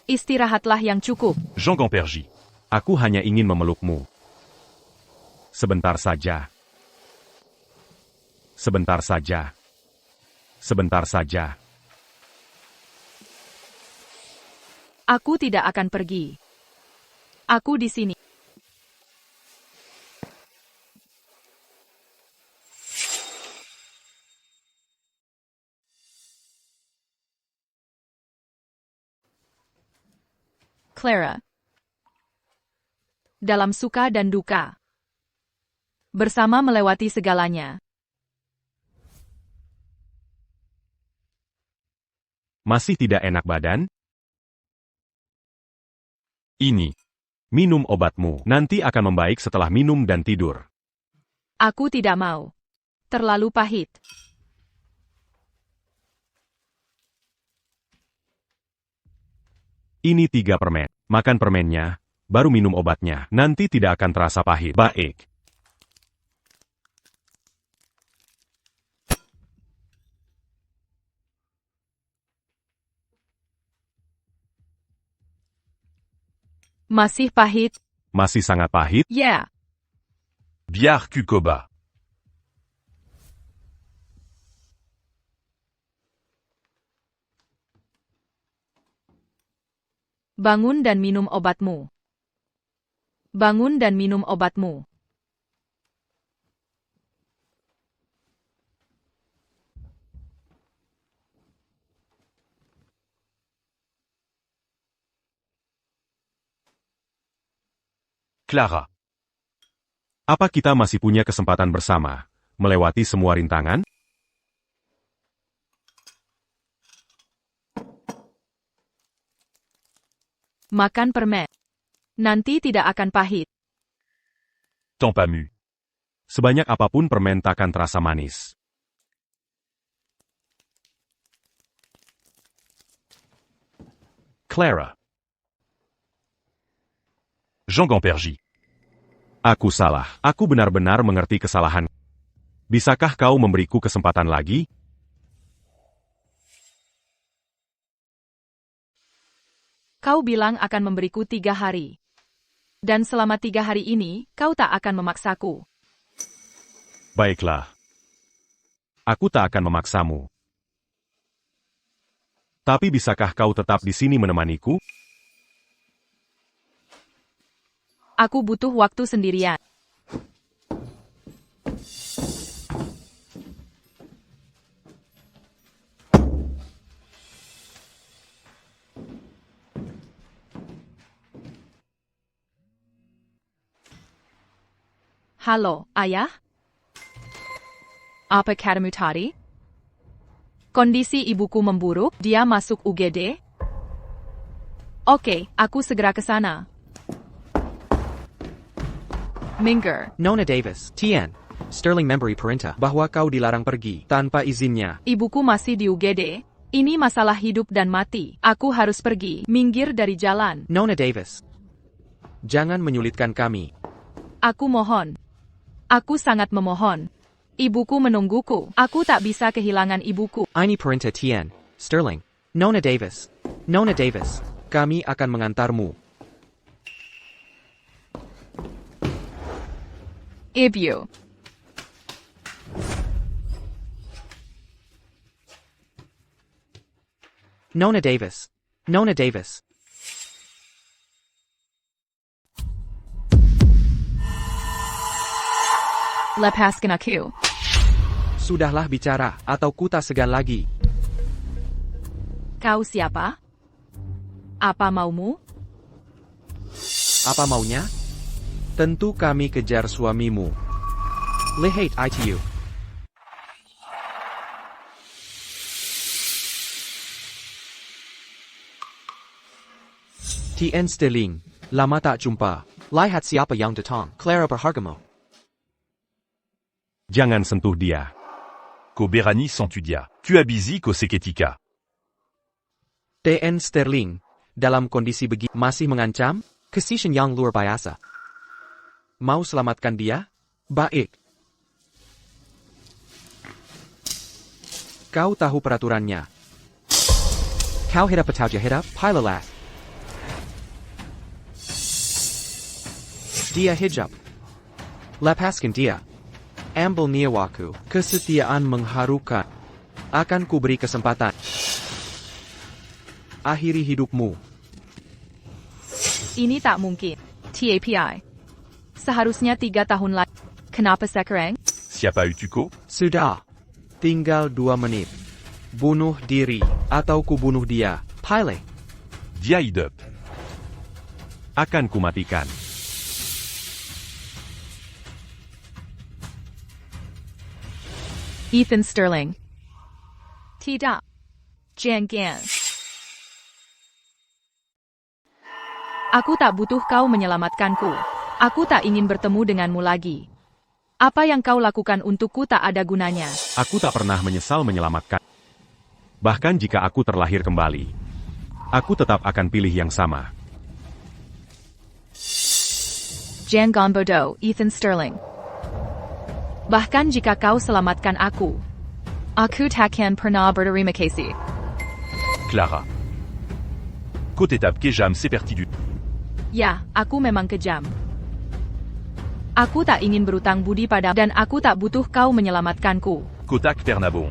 Istirahatlah yang cukup. Jean Gampergy. Aku hanya ingin memelukmu. Sebentar saja. Sebentar saja. Sebentar saja. Aku tidak akan pergi. Aku di sini. Clara. Dalam suka dan duka. Bersama melewati segalanya. Masih tidak enak badan? Ini. Minum obatmu. Nanti akan membaik setelah minum dan tidur. Aku tidak mau. Terlalu pahit. Ini 3 permen. Makan permennya, baru minum obatnya. Nanti tidak akan terasa pahit. Baik. Masih pahit? Masih sangat pahit? Ya. Biar Kukoba. Bangun dan minum obatmu. Bangun dan minum obatmu. Clara. Apa kita masih punya kesempatan bersama, melewati semua rintangan? Makan permen. Nanti tidak akan pahit. Tant pas mu. Sebanyak apapun permen takkan terasa manis. Clara. Jean Gampergy. Aku salah. Aku benar-benar mengerti kesalahan. Bisakah kau memberiku kesempatan lagi? Kau bilang akan memberiku 3 hari. Dan selama 3 hari ini, kau tak akan memaksaku. Baiklah. Aku tak akan memaksamu. Tapi bisakah kau tetap di sini menemaniku? Aku butuh waktu sendirian. Halo, Ayah? Apa katamu tadi? Kondisi ibuku memburuk, dia masuk UGD? Oke, aku segera ke sana. Minggir. Nona Davis, Tian. Sterling memberi perintah bahwa kau dilarang pergi tanpa izinnya. Ibuku masih di UGD. Ini masalah hidup dan mati. Aku harus pergi. Minggir dari jalan. Nona Davis. Jangan menyulitkan kami. Aku mohon. Aku sangat memohon. Ibuku menungguku. Aku tak bisa kehilangan ibuku. Ini perintah Tian. Sterling. Nona Davis. Nona Davis. Kami akan mengantarmu. Ibu. Nona Davis. Nona Davis. Lepaskan aku. Sudahlah bicara, atau ku tak segan lagi. Kau siapa? Apa maumu? Apa maunya? Tentu kami kejar suamimu. Lihat itu. Tien Sterling, lama tak jumpa. Lihat siapa yang datang. Clara berhargamu. Jangan sentuh dia. Ko Berani Santudia. Tu abisi ko seketika. Tien Sterling, dalam kondisi begini masih mengancam? Kesian yang luar biasa. Mau selamatkan dia? Baik. Kau tahu peraturannya. Kau hedap atau jahedap, pilalat. Dia hijab. Lepaskan dia. Ambil nyawaku. Kesetiaan mengharukan. Akan kuberi kesempatan. Akhiri hidupmu. Ini tak mungkin. TAPI. Seharusnya 3 tahun lagi. Kenapa sekarang? Siapa utuko? Sudah. Tinggal 2 menit. Bunuh diri. Atau kubunuh dia. Pilih. Dia hidup. Akan kumatikan. Ethan Sterling. Tidak. Jangan. Aku tak butuh kau menyelamatkanku. Aku tak ingin bertemu denganmu lagi. Apa yang kau lakukan untukku tak ada gunanya. Aku tak pernah menyesal menyelamatkan. Bahkan jika aku terlahir kembali, aku tetap akan pilih yang sama. Jangan bodoh, Ethan Sterling. Bahkan jika kau selamatkan aku takkan pernah berterima kasih. Clara. Ko tetap kejam seperti du. Ya, aku memang kejam. Aku tak ingin berutang budi padamu dan aku tak butuh kau menyelamatkanku. Kotak Pernabon.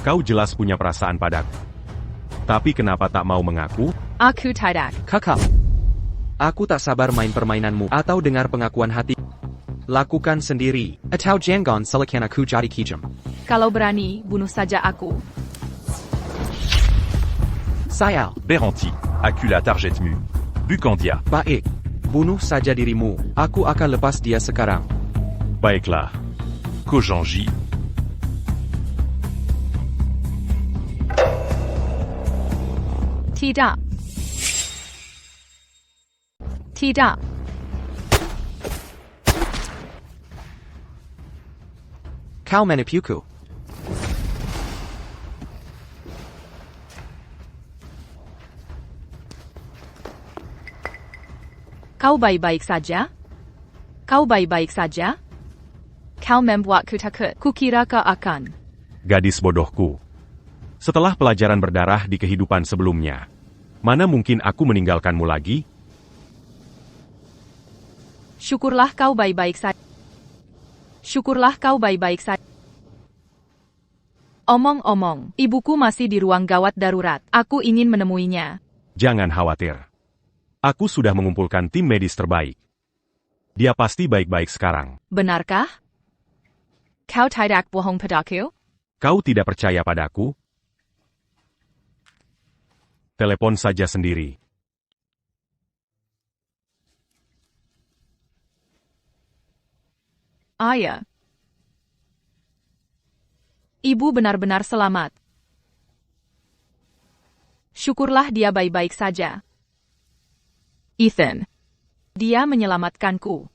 Kau jelas punya perasaan padaku. Tapi kenapa tak mau mengaku? Aku tidak. Kakak. Aku tak sabar main permainanmu atau dengar pengakuan hati. Lakukan sendiri. Atau jangan selakan aku jadi kejam. Kalau berani, bunuh saja aku. Sayal. Beranti. Acula targetmu. Bukandia. Baik. Bunuh saja dirimu. Aku akan lepas dia sekarang. Baiklah. Kojanji. Tidak. Tidak. Kau menipuku. Kau baik-baik saja? Kau baik-baik saja? Kau membuatku takut. Kukira kau akan. Gadis bodohku. Setelah pelajaran berdarah di kehidupan sebelumnya, mana mungkin aku meninggalkanmu lagi? Syukurlah kau baik-baik saja. Syukurlah kau baik-baik saja. Omong-omong, ibuku masih di ruang gawat darurat. Aku ingin menemuinya. Jangan khawatir. Aku sudah mengumpulkan tim medis terbaik. Dia pasti baik-baik sekarang. Benarkah? Kau tidak bohong padaku? Kau tidak percaya padaku? Telepon saja sendiri. Ayah. Ibu benar-benar selamat. Syukurlah dia baik-baik saja. Ethan. Dia menyelamatkanku.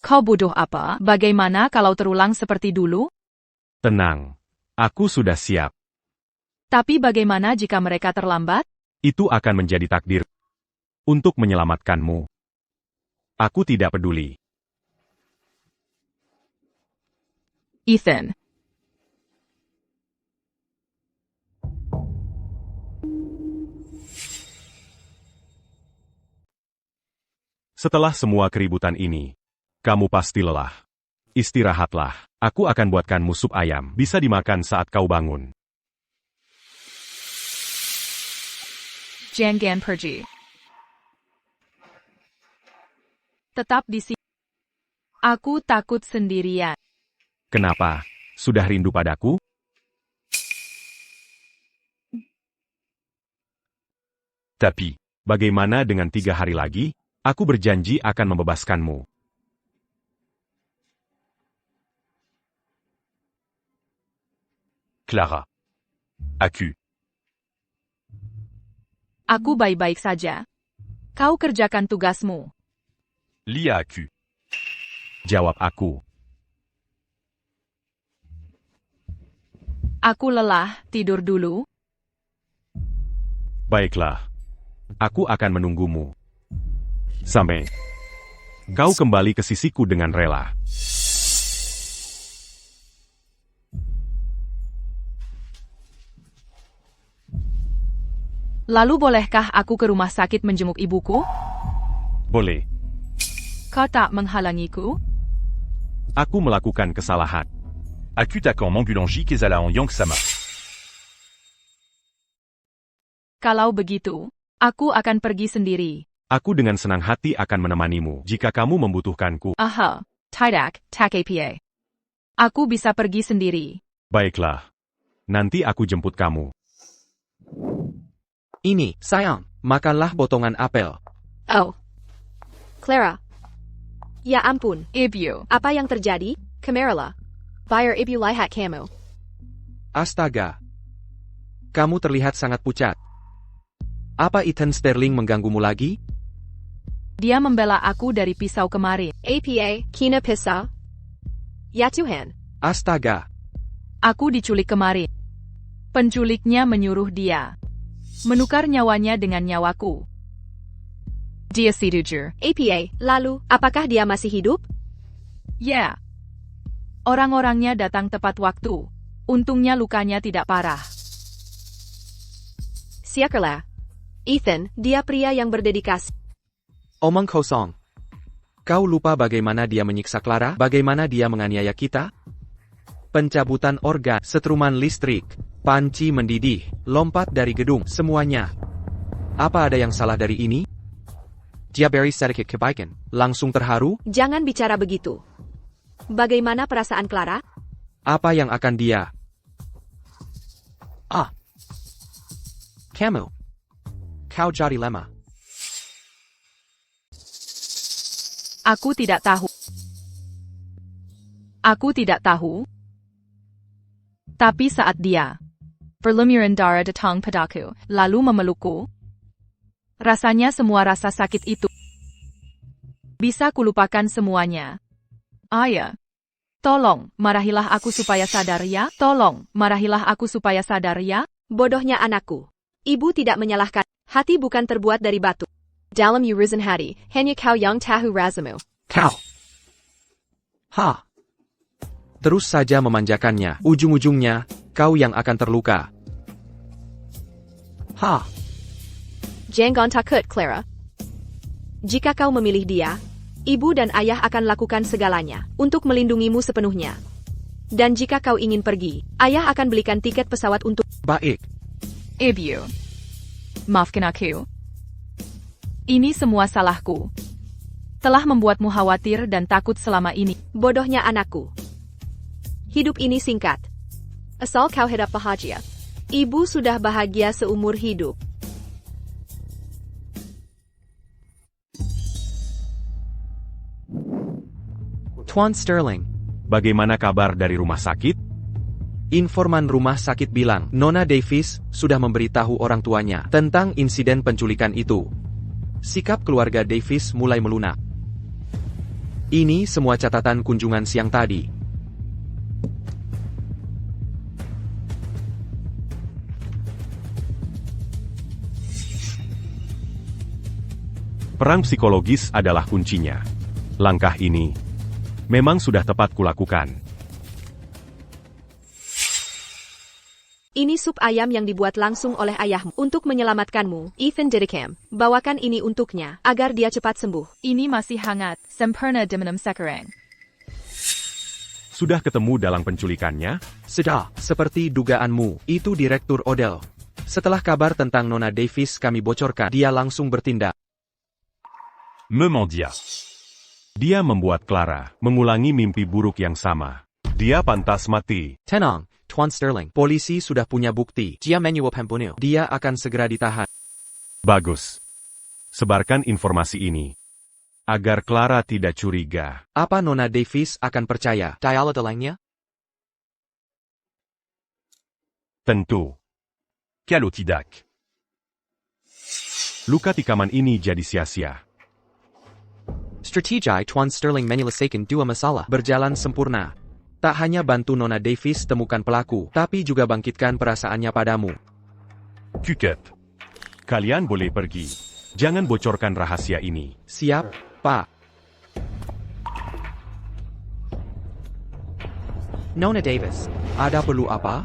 Kau bodoh apa? Bagaimana kalau terulang seperti dulu? Tenang. Aku sudah siap. Tapi bagaimana jika mereka terlambat? Itu akan menjadi takdir untuk menyelamatkanmu. Aku tidak peduli. Ethan. Setelah semua keributan ini, kamu pasti lelah. Istirahatlah. Aku akan buatkanmu sup ayam. Bisa dimakan saat kau bangun. Jangan pergi. Tetap di sini. Aku takut sendirian. Kenapa? Sudah rindu padaku? Tapi, Bagaimana dengan 3 hari lagi? Aku berjanji akan membebaskanmu. Clara. Aku. Aku baik-baik saja. Kau kerjakan tugasmu. Lia aku. Jawab aku. Aku lelah, tidur dulu. Baiklah. Aku akan menunggumu. Sampai kau kembali ke sisiku dengan rela. Lalu bolehkah aku ke rumah sakit menjenguk ibuku? Boleh. Kau tak menghalangiku? Aku melakukan kesalahan. Aku takkan m'ambulangi kezala en yang sama. Kalau begitu, aku akan pergi sendiri. Aku dengan senang hati akan menemanimu jika kamu membutuhkanku. Aha, tidak, tak apa. Aku bisa pergi sendiri. Baiklah. Nanti aku jemput kamu. Ini, sayang, makanlah potongan apel. Oh. Clara. Ya ampun. Ibu, Apa yang terjadi? Camarilla. Bayar ibu lihat kamu. Astaga. Kamu terlihat sangat pucat. Apa Ethan Sterling mengganggumu lagi? dia membela aku dari pisau kemarin. APA, kina pisau. Ya Tuhan. Astaga. Aku diculik kemarin. Penculiknya menyuruh dia menukar nyawanya dengan nyawaku. Dia setuju. APA, lalu, apakah dia masih hidup? Ya. Orang-orangnya datang tepat waktu. Untungnya lukanya tidak parah. Syukurlah. Ethan, dia pria yang berdedikasi. Omong kosong. Kau lupa bagaimana dia menyiksa Clara? Bagaimana dia menganiaya kita? Pencabutan organ, setruman listrik, panci mendidih, lompat dari gedung, semuanya. Apa ada yang salah dari ini? Dia beri sedikit kebaikan, langsung terharu? Jangan bicara begitu. Bagaimana perasaan Clara? Apa yang akan dia? Ah. Kamu. Kau jadi lemah. Aku tidak tahu. Aku tidak tahu. Tapi saat dia berlumuran darah datang padaku, lalu memelukku, rasanya semua rasa sakit itu bisa kulupakan semuanya. Ayah, tolong, marahilah aku supaya sadar ya. Tolong, marahilah aku supaya sadar ya. Bodohnya anakku. Ibu tidak menyalahkan. Hati bukan terbuat dari batu. Dalam urusan hati, hanya kau yang tahu rasamu. Kau. Ha. Terus saja memanjakannya. Ujung-ujungnya, kau yang akan terluka. Ha. Jangan takut, Clara. Jika kau memilih dia, ibu dan ayah akan lakukan segalanya untuk melindungimu sepenuhnya. Dan jika kau ingin pergi, ayah akan belikan tiket pesawat untuk... Baik. Ibu. Maafkan aku. Ini semua salahku. Telah membuatmu khawatir dan takut selama ini. Bodohnya anakku. Hidup ini singkat. Asal kau hidup bahagia. Ibu sudah bahagia seumur hidup. Tuan Sterling. Bagaimana kabar dari rumah sakit? Informan rumah sakit bilang, Nona Davis sudah memberitahu orang tuanya tentang insiden penculikan itu. Sikap keluarga Davis mulai melunak. Ini semua catatan kunjungan siang tadi. Perang psikologis adalah kuncinya. Langkah ini memang sudah tepat kulakukan. Ini sup ayam yang dibuat langsung oleh ayahmu untuk menyelamatkanmu, Ethan Dedicam. Bawakan ini untuknya, agar dia cepat sembuh. Ini masih hangat, sempurna diminum sekarang. Sudah ketemu dalang penculikannya? Sudah, seperti dugaanmu, itu Direktur Odell. Setelah kabar tentang Nona Davis kami bocorkan, dia langsung bertindak. Memandia. Dia membuat Clara mengulangi mimpi buruk yang sama. Dia pantas mati. Tenang, Tuan Sterling. Polisi sudah punya bukti. Dia menyuap pembunuh. Dia akan segera ditahan. Bagus. Sebarkan informasi ini, agar Clara tidak curiga. Apa Nona Davis akan percaya dialog delangnya? Tentu. Kalau tidak. Luka tikaman ini jadi sia-sia. Strategi Tuan Sterling menyelesaikan dua masalah berjalan sempurna. Tak hanya bantu Nona Davis temukan pelaku, tapi juga bangkitkan perasaannya padamu. Cukup. Kalian boleh pergi. Jangan bocorkan rahasia ini. Siap, Pak. Nona Davis, ada perlu apa?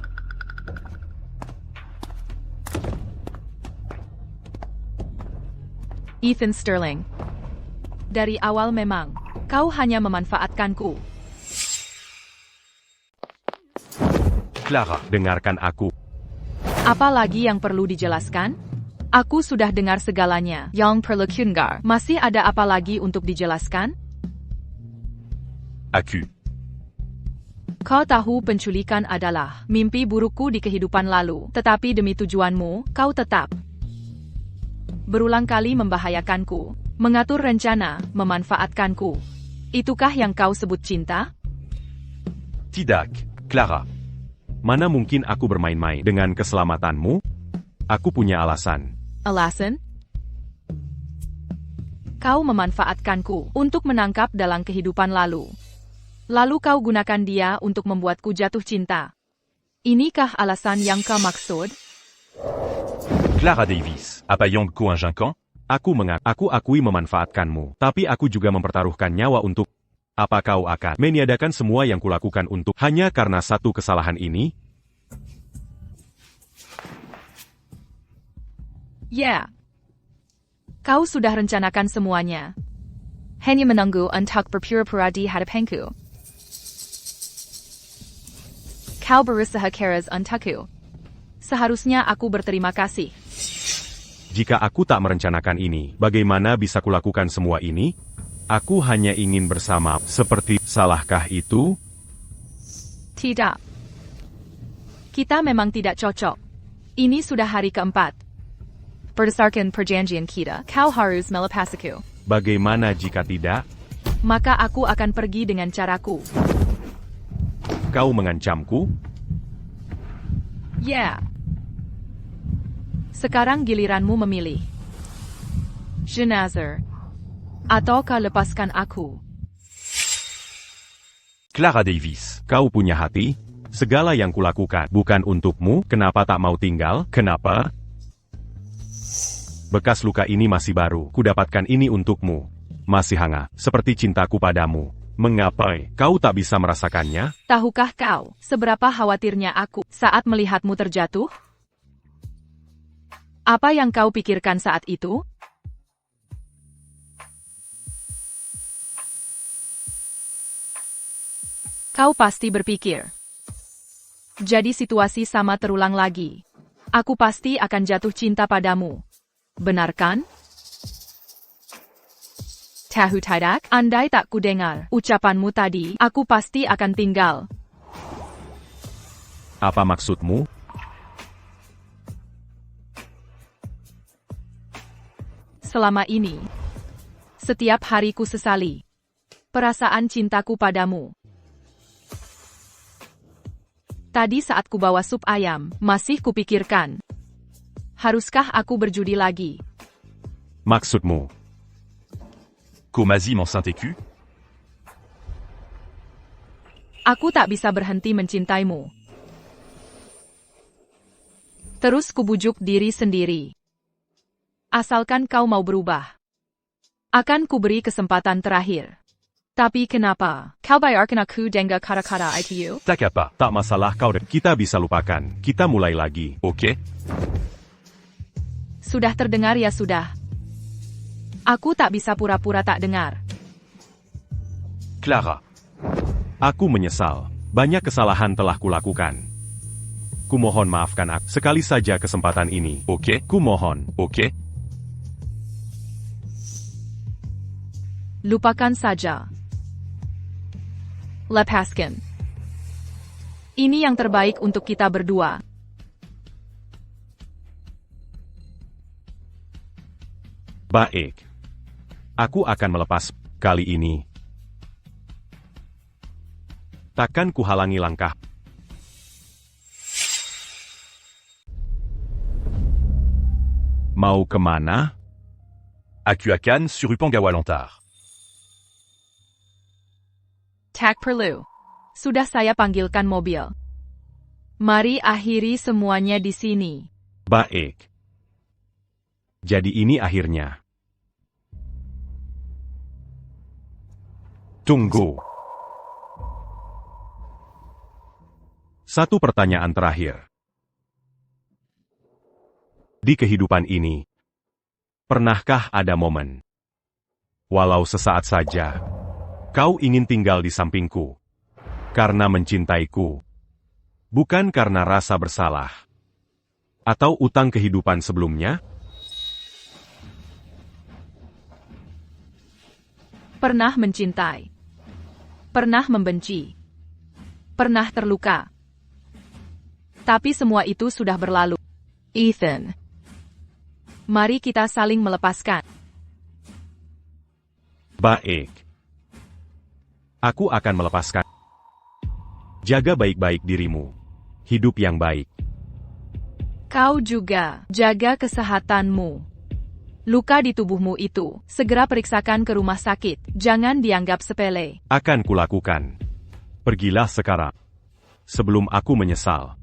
Ethan Sterling. Dari awal memang, kau hanya memanfaatkanku. Clara, dengarkan aku. Apa lagi yang perlu dijelaskan? Aku sudah dengar segalanya. Yang perlu Kungar. Masih ada apa lagi untuk dijelaskan? Aku. Kau tahu penculikan adalah mimpi burukku di kehidupan lalu. Tetapi demi tujuanmu, kau tetap berulang kali membahayakanku. Mengatur rencana, memanfaatkanku. Itukah yang kau sebut cinta? Tidak, Clara. Mana mungkin aku bermain-main dengan keselamatanmu? Aku punya alasan. Alasan? Kau memanfaatkanku untuk menangkap dalang kehidupan lalu. Lalu kau gunakan dia untuk membuatku jatuh cinta. Inikah alasan yang kau maksud? Clara Davis, apa yang convaincant? Aku akui memanfaatkanmu, tapi aku juga mempertaruhkan nyawa untuk... Apa kau akan meniadakan semua yang kulakukan untuk hanya karena satu kesalahan ini? Ya. Kau sudah rencanakan semuanya. Hanya menunggu untuk berpura-pura di hadapanku. Kau berusaha keras untukku. Seharusnya aku berterima kasih. Jika aku tak merencanakan ini, bagaimana bisa kulakukan semua ini? Aku hanya ingin bersama, seperti, salahkah itu? Tidak. Kita memang tidak cocok. Ini sudah hari keempat. Berdasarkan perjanjian kita, kau harus melepasku. Bagaimana jika tidak? Maka aku akan pergi dengan caraku. Kau mengancamku? Ya. Sekarang giliranmu memilih. Jenazah. Atau kau lepaskan aku. Clara Davis. Kau punya hati? Segala yang kulakukan bukan untukmu, kenapa tak mau tinggal? Kenapa? Bekas luka ini masih baru, kudapatkan ini untukmu. Masih hangat, seperti cintaku padamu. Mengapa kau tak bisa merasakannya? Tahukah kau, seberapa khawatirnya aku saat melihatmu terjatuh? Apa yang kau pikirkan saat itu? Kau pasti berpikir. Jadi situasi sama terulang lagi. Aku pasti akan jatuh cinta padamu. Benar kan? Tahu tidak, andai tak kudengar ucapanmu tadi, aku pasti akan tinggal. Apa maksudmu? Selama ini, setiap hari ku sesali perasaan cintaku padamu. Tadi saat ku bawa sup ayam, masih kupikirkan, haruskah aku berjudi lagi? Maksudmu? Komazi m'enceinte-tu? Aku tak bisa berhenti mencintaimu. Terus kubujuk diri sendiri. Asalkan kau mau berubah, akan kuberi kesempatan terakhir. Tapi kenapa? Kau bayarkan aku dengan kata-kata itu? Tak apa. Tak masalah kau dan kita bisa lupakan. Kita mulai lagi. Ok. Sudah terdengar ya sudah. Aku tak bisa pura-pura tak dengar. Clara. Aku menyesal. Banyak kesalahan telah kulakukan. Kumohon maafkan aku. Sekali saja kesempatan ini. Ok. Kumohon. Ok. Lupakan saja. Lepaskan. Ini yang terbaik untuk kita berdua. Baik. Aku akan melepas kali ini. Takkan kuhalangi langkah. Mau kemana? Akuakan sur Upangawa Lantar. Tak perlu. Sudah saya panggilkan mobil. Mari akhiri semuanya di sini. Baik. Jadi ini akhirnya. Tunggu. Satu pertanyaan terakhir. Di kehidupan ini, pernahkah ada momen, walau sesaat saja, kau ingin tinggal di sampingku, karena mencintaiku, bukan karena rasa bersalah, atau utang kehidupan sebelumnya? Pernah mencintai. Pernah membenci. Pernah terluka. Tapi semua itu sudah berlalu. Ethan. Mari kita saling melepaskan. Baik. Aku akan melepaskan. Jaga baik-baik dirimu. Hidup yang baik. Kau juga jaga kesehatanmu. Luka di tubuhmu itu, segera periksakan ke rumah sakit. Jangan dianggap sepele. Akan kulakukan. Pergilah sekarang. Sebelum aku menyesal.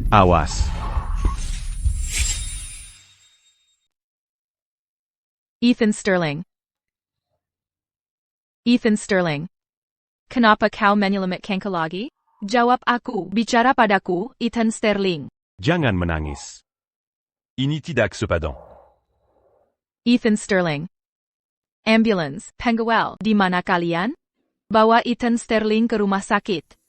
Awas. Ethan Sterling. Ethan Sterling. Kenapa kau menyelamatkan lagi? Jawab aku, bicara padaku, Ethan Sterling. Jangan menangis. Ini tidak sepadan. Ethan Sterling. Ambulance, Pengawal, di mana kalian? Bawa Ethan Sterling ke rumah sakit.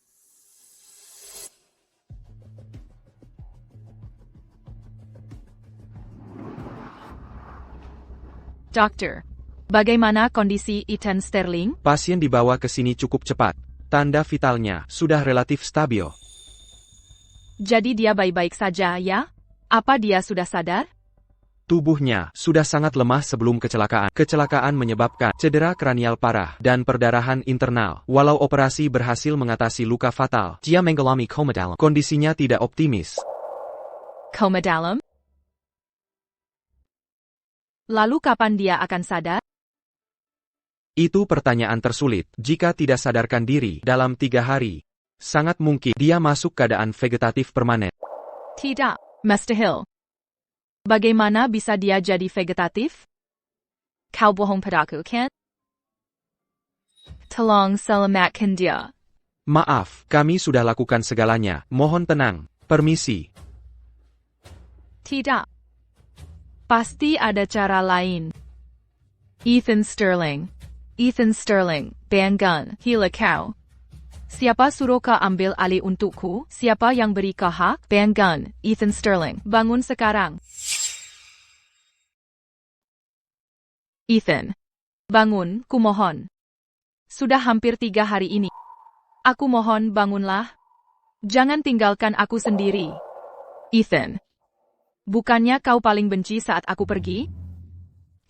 Dokter, bagaimana kondisi Ethan Sterling? Pasien dibawa ke sini cukup cepat. Tanda vitalnya sudah relatif stabil. Jadi dia baik-baik saja, ya? Apa dia sudah sadar? Tubuhnya sudah sangat lemah sebelum kecelakaan. Kecelakaan menyebabkan cedera kranial parah dan perdarahan internal. Walau operasi berhasil mengatasi luka fatal, dia mengalami koma dalam. Kondisinya tidak optimis. Koma dalam? Lalu kapan dia akan sadar? Itu pertanyaan tersulit. Jika tidak sadarkan diri dalam 3 hari, sangat mungkin dia masuk keadaan vegetatif permanen. Tidak, Mr. Hill. Bagaimana bisa dia jadi vegetatif? Kau bohong padaku, kan? Tolong selamatkan dia. Maaf, kami sudah lakukan segalanya. Mohon tenang. Permisi. Tidak. Pasti ada cara lain. Ethan Sterling. Ethan Sterling, Bangun, Hila kau. Siapa suruh kau ambil alih untukku? Siapa yang beri kau hak? Bangun, Ethan Sterling. Bangun sekarang. Ethan. Bangun, kumohon. Sudah hampir 3 hari ini. Aku mohon bangunlah. Jangan tinggalkan aku sendiri. Ethan. Bukannya kau paling benci saat aku pergi?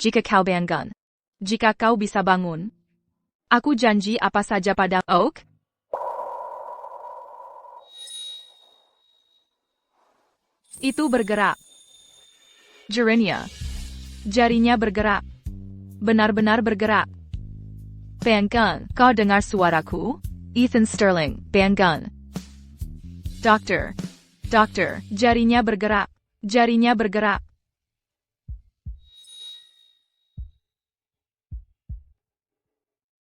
Jika kau bangun. Jika kau bisa bangun. Aku janji apa saja pada Oak. Itu bergerak. Jarinya. Jarinya bergerak. Benar-benar bergerak. Bangun, kau dengar suaraku? Ethan Sterling, bangun. Dokter. Dokter, jarinya bergerak. Jarinya bergerak.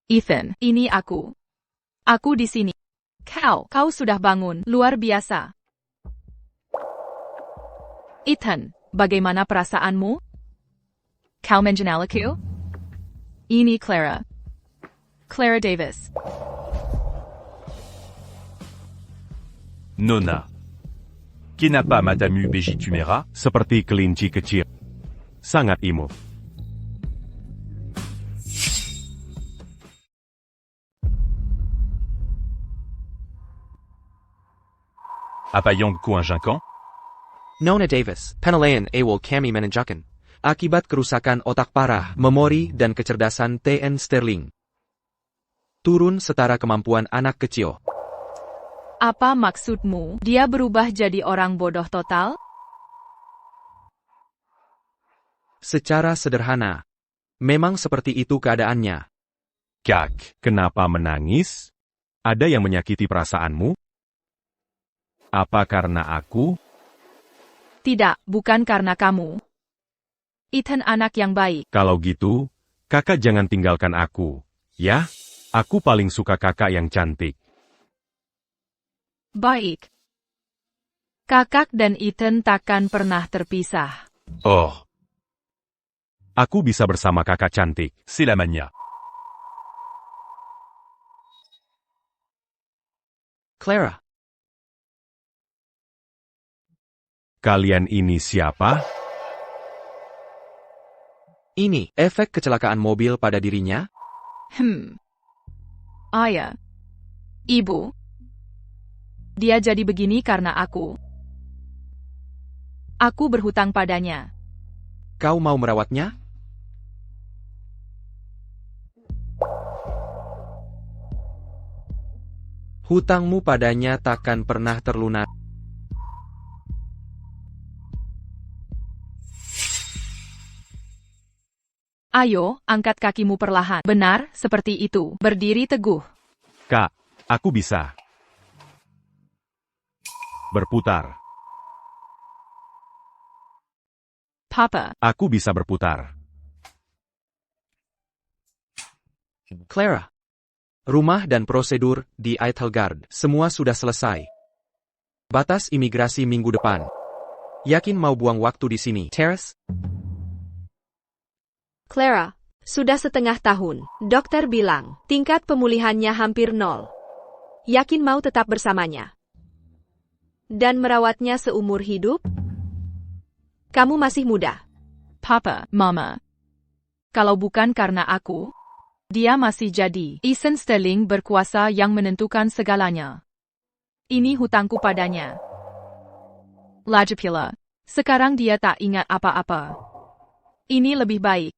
Ethan, ini aku. Aku di sini. Kau sudah bangun, luar biasa. Ethan, bagaimana perasaanmu? Kau mengenaliku? Ini Clara. Clara Davis. Nona. Kenapa matamu begitu merah? Seperti kelinci kecil. Sangat imut. Apa yang convaincant? Nona Davis, penilaian awal kami menunjukkan. Akibat kerusakan otak parah, memori dan kecerdasan TN Sterling. Turun setara kemampuan anak kecil. Apa maksudmu? Dia berubah jadi orang bodoh total? Secara sederhana. Memang seperti itu keadaannya. Kak, kenapa menangis? Ada yang menyakiti perasaanmu? Apa karena aku? Tidak, bukan karena kamu. Ethan anak yang baik. Kalau gitu, kakak jangan tinggalkan aku. Ya, aku paling suka kakak yang cantik. Baik. Kakak dan Ethan takkan pernah terpisah. Oh, Aku bisa bersama kakak cantik. c'est la mania. Clara. Kalian ini siapa? Ini efek kecelakaan mobil pada dirinya? Ayah. Ibu. Dia jadi begini karena aku. Aku berhutang padanya. Kau mau merawatnya? Hutangmu padanya takkan pernah terlunas. Ayo, angkat kakimu perlahan. Benar, seperti itu. Berdiri teguh. Kak, aku bisa. Berputar. Papa. Aku bisa berputar. Clara. Rumah dan prosedur di Eitelgard semua sudah selesai. Batas imigrasi minggu depan. Yakin mau buang waktu di sini, Terrace? Clara, sudah setengah tahun. Dokter bilang, tingkat pemulihannya hampir 0. Yakin mau tetap bersamanya? Dan merawatnya seumur hidup? Kamu masih muda. Papa, Mama. Kalau bukan karena aku, dia masih jadi. Ethan Sterling berkuasa yang menentukan segalanya. Ini hutangku padanya. Lagipula. Sekarang dia tak ingat apa-apa. Ini lebih baik.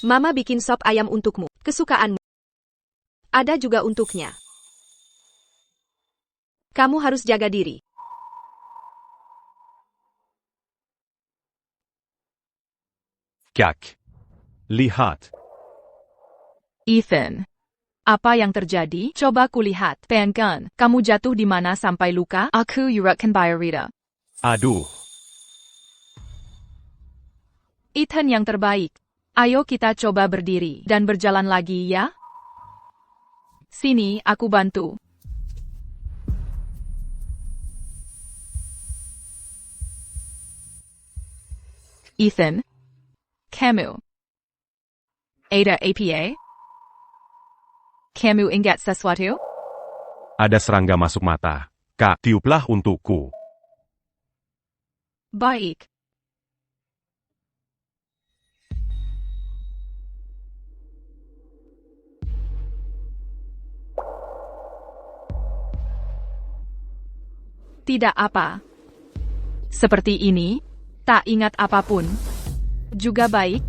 Mama bikin sop ayam untukmu, kesukaanmu. Ada juga untuknya. Kamu harus jaga diri. Kak. Lihat. Ethan. Apa yang terjadi? Coba kulihat. Bangun. Kamu jatuh di mana sampai luka? Aku yuratkan Bayarita. Aduh. Ethan yang terbaik. Ayo kita coba berdiri dan berjalan lagi ya. Sini, aku bantu. Ethan? Kamu? Ada apa? Kamu ingat sesuatu? Ada serangga masuk mata. Kak, tiuplah untukku. Baik. Tidak apa. Seperti ini, tak ingat apapun. Juga baik.